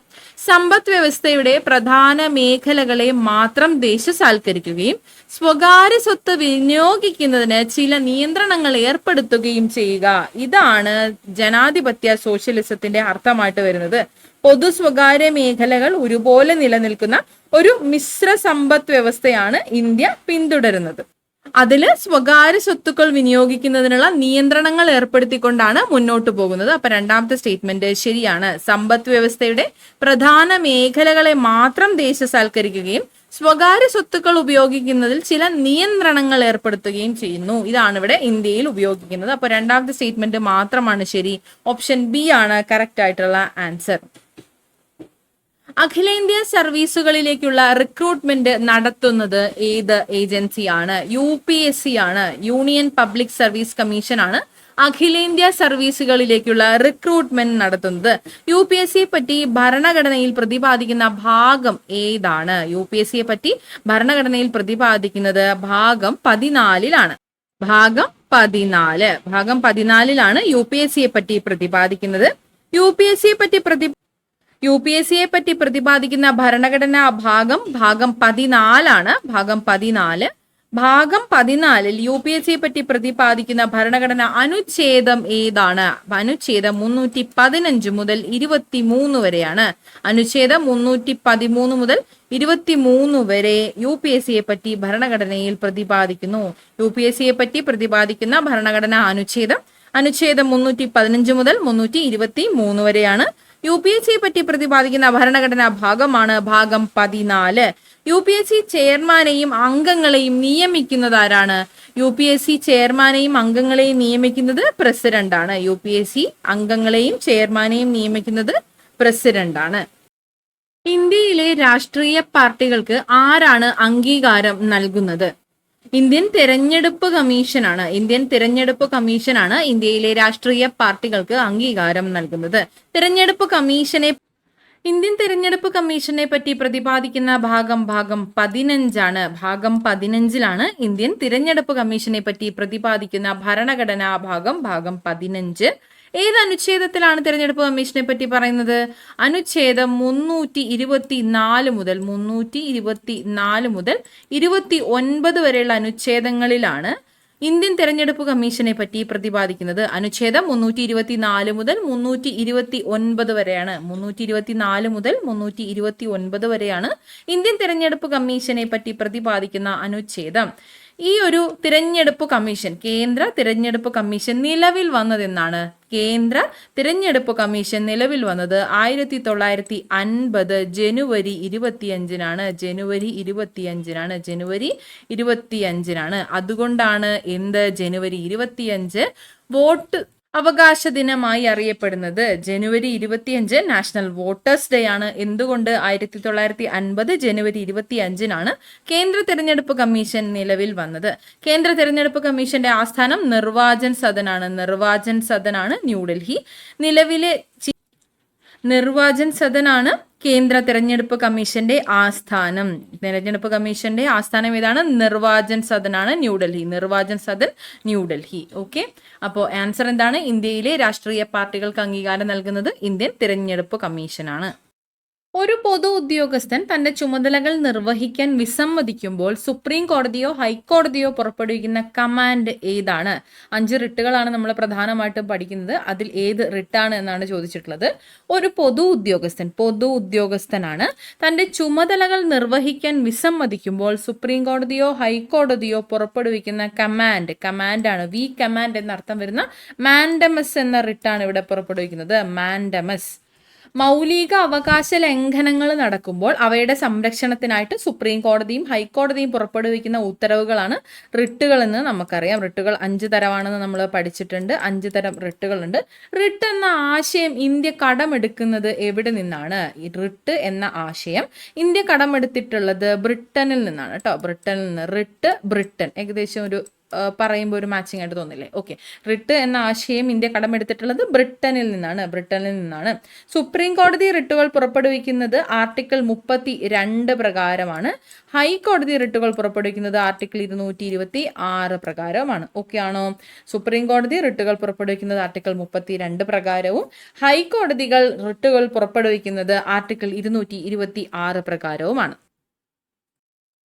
സമ്പദ് വ്യവസ്ഥയുടെ പ്രധാന മേഖലകളെ മാത്രം ദേശസാൽക്കരിക്കുകയും സ്വകാര്യ സ്വത്ത് വിനിയോഗിക്കുന്നതിന് ചില നിയന്ത്രണങ്ങൾ ഏർപ്പെടുത്തുകയും ചെയ്യുക. ഇതാണ് ജനാധിപത്യ സോഷ്യലിസത്തിന്റെ അർത്ഥമായിട്ട് വരുന്നത്. പൊതു സ്വകാര്യ മേഖലകൾ ഒരുപോലെ നിലനിൽക്കുന്ന ഒരു മിശ്ര സമ്പദ് വ്യവസ്ഥയാണ് ഇന്ത്യ പിന്തുടരുന്നത്. അതില് സ്വകാര്യ സ്വത്തുക്കൾ വിനിയോഗിക്കുന്നതിനുള്ള നിയന്ത്രണങ്ങൾ ഏർപ്പെടുത്തിക്കൊണ്ടാണ് മുന്നോട്ട് പോകുന്നത്. അപ്പൊ രണ്ടാമത്തെ സ്റ്റേറ്റ്മെന്റ് ശരിയാണ്. സമ്പദ് വ്യവസ്ഥയുടെ പ്രധാന മേഖലകളെ മാത്രം ദേശസാൽക്കരിക്കുകയും സ്വകാര്യ സ്വത്തുക്കൾ ഉപയോഗിക്കുന്നതിൽ ചില നിയന്ത്രണങ്ങൾ ഏർപ്പെടുത്തുകയും ചെയ്യുന്നു. ഇതാണ് ഇവിടെ ഇന്ത്യയിൽ ഉപയോഗിക്കുന്നത്. അപ്പൊ രണ്ടാമത്തെ സ്റ്റേറ്റ്മെന്റ് മാത്രമാണ് ശരി. ഓപ്ഷൻ ബി ആണ് കറക്റ്റ് ആയിട്ടുള്ള ആൻസർ. അഖിലേന്ത്യാ സർവീസുകളിലേക്കുള്ള റിക്രൂട്ട്മെന്റ് നടത്തുന്നത് ഏത് ഏജൻസിയാണ്? UPSC ആണ്. യൂണിയൻ പബ്ലിക് സർവീസ് കമ്മീഷൻ ആണ് അഖിലേന്ത്യാ സർവീസുകളിലേക്കുള്ള റിക്രൂട്ട്മെന്റ് നടത്തുന്നത്. UPSCയെ പറ്റി ഭരണഘടനയിൽ പ്രതിപാദിക്കുന്ന ഭാഗം ഏതാണ്? UPSCയെ പറ്റി ഭരണഘടനയിൽ പ്രതിപാദിക്കുന്നത് ഭാഗം 14 ഭാഗം 14ലാണ് UPSCയെ പറ്റി പ്രതിപാദിക്കുന്നത്. UPSCയെ പറ്റി പ്രതിപാദിക്കുന്ന ഭരണഘടനാ ഭാഗം 14 ഭാഗം 14 UPSCയെ പറ്റി പ്രതിപാദിക്കുന്ന ഭരണഘടന അനുച്ഛേദം ഏതാണ്? അനുച്ഛേദം 315 മുതൽ 23 വരെയാണ്. അനുച്ഛേദം 313 മുതൽ 23 വരെ UPSCയെ പറ്റി ഭരണഘടനയിൽ പ്രതിപാദിക്കുന്നു. UPSCയെ പറ്റി പ്രതിപാദിക്കുന്ന ഭരണഘടനാ അനുച്ഛേദം 315 മുതൽ 323 വരെയാണ്. UPSCയെ പറ്റി പ്രതിപാദിക്കുന്ന ഭരണഘടനാ ഭാഗമാണ് ഭാഗം 14. UPSC ചെയർമാനെയും അംഗങ്ങളെയും നിയമിക്കുന്നത് ആരാണ്? UPSC ചെയർമാനെയും അംഗങ്ങളെയും നിയമിക്കുന്നത് പ്രസിഡന്റ് ആണ്. UPSC അംഗങ്ങളെയും ചെയർമാനെയും നിയമിക്കുന്നത് പ്രസിഡന്റ് ആണ്. ഇന്ത്യയിലെ രാഷ്ട്രീയ പാർട്ടികൾക്ക് ആരാണ് അംഗീകാരം നൽകുന്നത്? ഇന്ത്യൻ തെരഞ്ഞെടുപ്പ് കമ്മീഷനാണ്. ഇന്ത്യയിലെ രാഷ്ട്രീയ പാർട്ടികൾക്ക് അംഗീകാരം നൽകുന്നത്. ഇന്ത്യൻ തെരഞ്ഞെടുപ്പ് കമ്മീഷനെ പറ്റി പ്രതിപാദിക്കുന്ന ഭാഗം 15 ഭാഗം 15 ഇന്ത്യൻ തിരഞ്ഞെടുപ്പ് കമ്മീഷനെ പറ്റി പ്രതിപാദിക്കുന്ന ഭരണഘടനാ ഭാഗം 15. ഏത് അനുച്ഛേദത്തിലാണ് തിരഞ്ഞെടുപ്പ് കമ്മീഷനെ പറ്റി പറയുന്നത്? അനുച്ഛേദം 324 മുതൽ 29 വരെയുള്ള അനുച്ഛേദങ്ങളിലാണ് ഇന്ത്യൻ തെരഞ്ഞെടുപ്പ് കമ്മീഷനെ പറ്റി പ്രതിപാദിക്കുന്നത്. അനുച്ഛേദം 324 മുതൽ 329 വരെയാണ്. 324 മുതൽ 329 വരെയാണ് ഇന്ത്യൻ തെരഞ്ഞെടുപ്പ് കമ്മീഷനെ പറ്റി പ്രതിപാദിക്കുന്ന അനുച്ഛേദം. ഈ ഒരു തിരഞ്ഞെടുപ്പ് കമ്മീഷൻ, കേന്ദ്ര തിരഞ്ഞെടുപ്പ് കമ്മീഷൻ നിലവിൽ വന്നത് എന്നാണ്? കേന്ദ്ര തിരഞ്ഞെടുപ്പ് കമ്മീഷൻ നിലവിൽ വന്നത് 1950 ജനുവരി 25 ജനുവരി 25. അതുകൊണ്ടാണ് എന്ത് ജനുവരി 25 വോട്ട് അവകാശ ദിനമായി അറിയപ്പെടുന്നത്. ജനുവരി 25 നാഷണൽ വോട്ടേഴ്സ് ഡേ ആണ്. എന്തുകൊണ്ട്? 1950 ജനുവരി 25 കേന്ദ്ര തെരഞ്ഞെടുപ്പ് കമ്മീഷൻ നിലവിൽ വന്നത്. കേന്ദ്ര തെരഞ്ഞെടുപ്പ് കമ്മീഷന്റെ ആസ്ഥാനം നിർവാചൻ സദനാണ്. ന്യൂഡൽഹി. നിർവാചൻ സദനാണ് കേന്ദ്ര തെരഞ്ഞെടുപ്പ് കമ്മീഷന്റെ ആസ്ഥാനം. തെരഞ്ഞെടുപ്പ് കമ്മീഷന്റെ ആസ്ഥാനം ഏതാണ്? നിർവാചൻ സദനാണ്, ന്യൂഡൽഹി. നിർവാചൻ സദൻ, ന്യൂഡൽഹി. ഓക്കെ, അപ്പോൾ ആൻസർ എന്താണ്? ഇന്ത്യയിലെ രാഷ്ട്രീയ പാർട്ടികൾക്ക് അംഗീകാരം നൽകുന്നത് ഇന്ത്യൻ തിരഞ്ഞെടുപ്പ് കമ്മീഷനാണ്. ഒരു പൊതു ഉദ്യോഗസ്ഥൻ തന്റെ ചുമതലകൾ നിർവഹിക്കാൻ വിസമ്മതിക്കുമ്പോൾ സുപ്രീം കോടതിയോ ഹൈക്കോടതിയോ പുറപ്പെടുവിക്കുന്ന കമാൻഡ് ഏതാണ്? 5 റിട്ടുകളാണ് നമ്മൾ പ്രധാനമായിട്ടും പഠിക്കുന്നത്. അതിൽ ഏത് റിട്ടാണ് എന്നാണ് ചോദിച്ചിട്ടുള്ളത്. ഒരു പൊതു ഉദ്യോഗസ്ഥനാണ് തന്റെ ചുമതലകൾ നിർവഹിക്കാൻ വിസമ്മതിക്കുമ്പോൾ സുപ്രീം കോടതിയോ ഹൈക്കോടതിയോ പുറപ്പെടുവിക്കുന്ന കമാൻഡാണ്. വി കമാൻഡ് എന്നർത്ഥം വരുന്ന മാൻഡമസ് എന്ന റിട്ടാണ് ഇവിടെ പുറപ്പെടുവിക്കുന്നത്. മാൻഡമസ്. മൗലിക അവകാശ ലംഘനങ്ങൾ നടക്കുമ്പോൾ അവയുടെ സംരക്ഷണത്തിനായിട്ട് സുപ്രീം കോടതിയും ഹൈക്കോടതിയും പുറപ്പെടുവിക്കുന്ന ഉത്തരവുകളാണ് റിട്ടുകൾ എന്ന് നമുക്കറിയാം. റിട്ടുകൾ 5 തരമാണെന്ന് നമ്മൾ പഠിച്ചിട്ടുണ്ട്. 5 തരം റിട്ടുകളുണ്ട്. റിട്ട് എന്ന ആശയം ഇന്ത്യ കടമെടുക്കുന്നത് എവിടെ നിന്നാണ്? ഈ റിട്ട് എന്ന ആശയം ഇന്ത്യ കടമെടുത്തിട്ടുള്ളത് ബ്രിട്ടനിൽ നിന്നാണ് കേട്ടോ. ബ്രിട്ടനിൽ നിന്ന്. റിട്ട്, ബ്രിട്ടൻ ഏകദേശം ഒരു പറയുമ്പോൾ ഒരു മാച്ചിങ് ആയിട്ട് തോന്നില്ലേ? ഓക്കെ, റിട്ട് എന്ന ആശയം ഇന്ത്യ കടമെടുത്തിട്ടുള്ളത് ബ്രിട്ടനിൽ നിന്നാണ്. സുപ്രീം കോടതി റിട്ടുകൾ പുറപ്പെടുവിക്കുന്നത് ആർട്ടിക്കിൾ 32 പ്രകാരമാണ്. ഹൈക്കോടതി റിട്ടുകൾ പുറപ്പെടുവിക്കുന്നത് ആർട്ടിക്കിൾ 226 പ്രകാരമാണ്. ഓക്കെ ആണോ? സുപ്രീം കോടതി റിട്ടുകൾ പുറപ്പെടുവിക്കുന്നത് ആർട്ടിക്കിൾ 32 പ്രകാരവും ഹൈക്കോടതികൾ റിട്ടുകൾ പുറപ്പെടുവിക്കുന്നത് ആർട്ടിക്കിൾ 226 പ്രകാരവുമാണ്.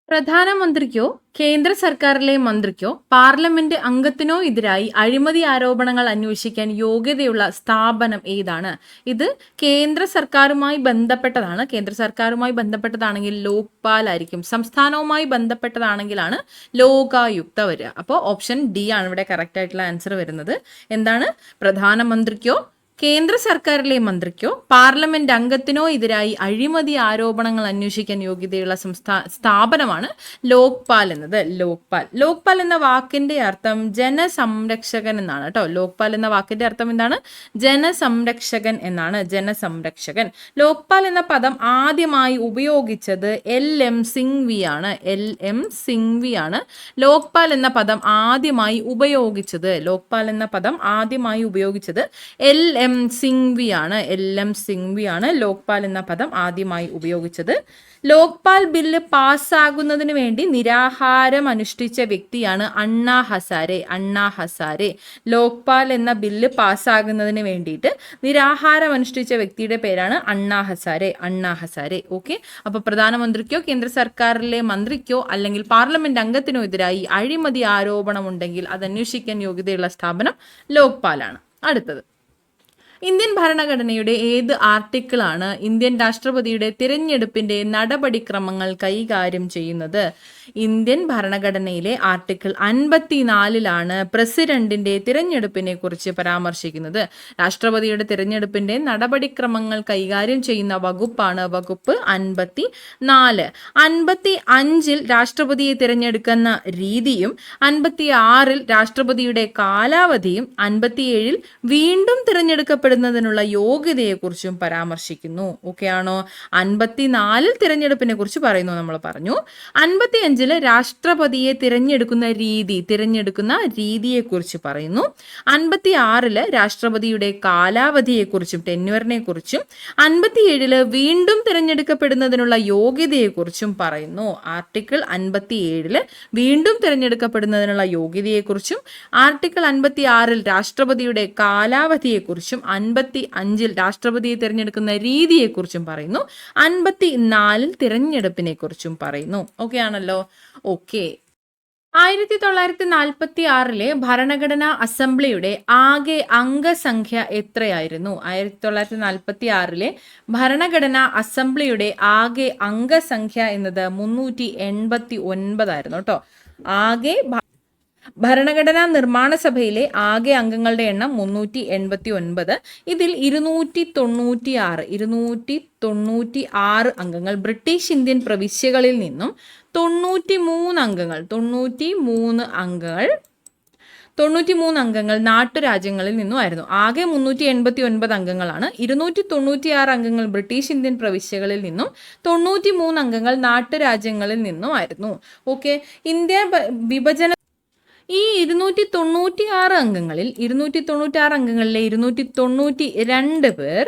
പ്രധാനമന്ത്രിക്കോ കേന്ദ്ര സർക്കാരിലെ മന്ത്രിക്കോ പാർലമെന്റ് അംഗത്തിനോ എതിരായി അഴിമതി ആരോപണങ്ങൾ അന്വേഷിക്കാൻ യോഗ്യതയുള്ള സ്ഥാപനം ഏതാണ്? ഇത് കേന്ദ്ര സർക്കാരുമായി ബന്ധപ്പെട്ടതാണെങ്കിൽ ലോക്പാൽ ആയിരിക്കും. സംസ്ഥാനവുമായി ബന്ധപ്പെട്ടതാണെങ്കിലാണ് ലോകായുക്ത വരിക. അപ്പോൾ ഓപ്ഷൻ ഡി ആണ് ഇവിടെ കറക്റ്റ് ആയിട്ടുള്ള ആൻസർ വരുന്നത്. എന്താണ്? പ്രധാനമന്ത്രിക്കോ കേന്ദ്ര സർക്കാരിലെ മന്ത്രിക്കോ പാർലമെന്റ് അംഗത്തിനോ എതിരായി അഴിമതി ആരോപണങ്ങൾ അന്വേഷിക്കാൻ യോഗ്യതയുള്ള സ്ഥാപനമാണ് ലോക്പാൽ എന്നത്. ലോക്പാൽ എന്ന വാക്കിന്റെ അർത്ഥം ജനസംരക്ഷകൻ എന്നാണ് കേട്ടോ. ലോക്പാൽ എന്ന വാക്കിന്റെ അർത്ഥം എന്താണ്? ജനസംരക്ഷകൻ എന്നാണ്. ജനസംരക്ഷകൻ. ലോക്പാൽ എന്ന പദം ആദ്യമായി ഉപയോഗിച്ചത് LM സിംഗ്വിയാണ്. ലോക്പാൽ എന്ന പദം ആദ്യമായി ഉപയോഗിച്ചത് LM സിംഗ്വിയാണ്. ലോക്പാൽ എന്ന പദം ആദ്യമായി ഉപയോഗിച്ചത്. ലോക്പാൽ ബില്ല് പാസ്സാകുന്നതിന് വേണ്ടി നിരാഹാരം അനുഷ്ഠിച്ച വ്യക്തിയാണ് അണ്ണാ ഹസാരെ. ലോക്പാൽ എന്ന ബില്ല് പാസ്സാകുന്നതിന് വേണ്ടിയിട്ട് നിരാഹാരം അനുഷ്ഠിച്ച വ്യക്തിയുടെ പേരാണ് അണ്ണാ ഹസാരെ. ഓക്കെ, അപ്പൊ പ്രധാനമന്ത്രിക്കോ കേന്ദ്ര സർക്കാരിലെ മന്ത്രിക്കോ അല്ലെങ്കിൽ പാർലമെന്റ് അംഗത്തിനോ എതിരായി അഴിമതി ആരോപണമുണ്ടെങ്കിൽ അത് അന്വേഷിക്കാൻ യോഗ്യതയുള്ള സ്ഥാപനം ലോക്പാലാണ്. അടുത്തത്, ഇന്ത്യൻ ഭരണഘടനയുടെ ഏത് ആർട്ടിക്കിളാണ് ഇന്ത്യൻ രാഷ്ട്രപതിയുടെ തിരഞ്ഞെടുപ്പിന്റെ നടപടിക്രമങ്ങൾ കൈകാര്യം ചെയ്യുന്നത്? ഇന്ത്യൻ ഭരണഘടനയിലെ ആർട്ടിക്കിൾ 54 പ്രസിഡന്റിന്റെ തിരഞ്ഞെടുപ്പിനെ കുറിച്ച് പരാമർശിക്കുന്നത്. രാഷ്ട്രപതിയുടെ തിരഞ്ഞെടുപ്പിന്റെ നടപടിക്രമങ്ങൾ കൈകാര്യം ചെയ്യുന്ന വകുപ്പാണ് വകുപ്പ് 54. 55 രാഷ്ട്രപതിയെ തിരഞ്ഞെടുക്കുന്ന രീതിയും 56 രാഷ്ട്രപതിയുടെ കാലാവധിയും 57 വീണ്ടും തിരഞ്ഞെടുക്കപ്പെടുന്നതിനുള്ള യോഗ്യതയെക്കുറിച്ചും പരാമർശിക്കുന്നു. ഓക്കെ ആണോ? 54 തിരഞ്ഞെടുപ്പിനെ കുറിച്ച് പറയുന്നു, നമ്മൾ പറഞ്ഞു. 55 രാഷ്ട്രപതിയെ തിരഞ്ഞെടുക്കുന്ന രീതിയെക്കുറിച്ച് പറയുന്നു. 56 രാഷ്ട്രപതിയുടെ കാലാവധിയെക്കുറിച്ചും ടെന്യൂറിനെ കുറിച്ചും 57 വീണ്ടും തിരഞ്ഞെടുക്കപ്പെടുന്നതിനുള്ള യോഗ്യതയെക്കുറിച്ചും പറയുന്നു. ആർട്ടിക്കിൾ 57 വീണ്ടും തിരഞ്ഞെടുക്കപ്പെടുന്നതിനുള്ള യോഗ്യതയെക്കുറിച്ചും ആർട്ടിക്കിൾ 56 രാഷ്ട്രപതിയുടെ കാലാവധിയെക്കുറിച്ചും 55 രാഷ്ട്രപതിയെ തിരഞ്ഞെടുക്കുന്ന രീതിയെക്കുറിച്ചും പറയുന്നു. 54 തിരഞ്ഞെടുപ്പിനെ കുറിച്ചും പറയുന്നു. ഓക്കെ ആണല്ലോ? ഓക്കെ, 1946 ഭരണഘടനാ അസംബ്ലിയുടെ ആകെ അംഗസംഖ്യ എത്രയായിരുന്നു? 1946 ഭരണഘടനാ അസംബ്ലിയുടെ ആകെ അംഗസംഖ്യ എന്നത് 389 ആയിരുന്നു കേട്ടോ. ആകെ ഭരണഘടനാ നിർമ്മാണ സഭയിലെ ആകെ അംഗങ്ങളുടെ എണ്ണം 389. ഇതിൽ 296 അംഗങ്ങൾ ബ്രിട്ടീഷ് ഇന്ത്യൻ പ്രവിശ്യകളിൽ നിന്നും 93 അംഗങ്ങൾ നാട്ടുരാജ്യങ്ങളിൽ നിന്നുമായിരുന്നു. ആകെ 389 അംഗങ്ങളാണ്. 296 അംഗങ്ങൾ ബ്രിട്ടീഷ് ഇന്ത്യൻ പ്രവിശ്യകളിൽ നിന്നും 93 അംഗങ്ങൾ നാട്ടുരാജ്യങ്ങളിൽ നിന്നുമായിരുന്നു. ഓക്കെ, ഇന്ത്യ വിഭജന ഈ 296 അംഗങ്ങളിലെ 292 പേർ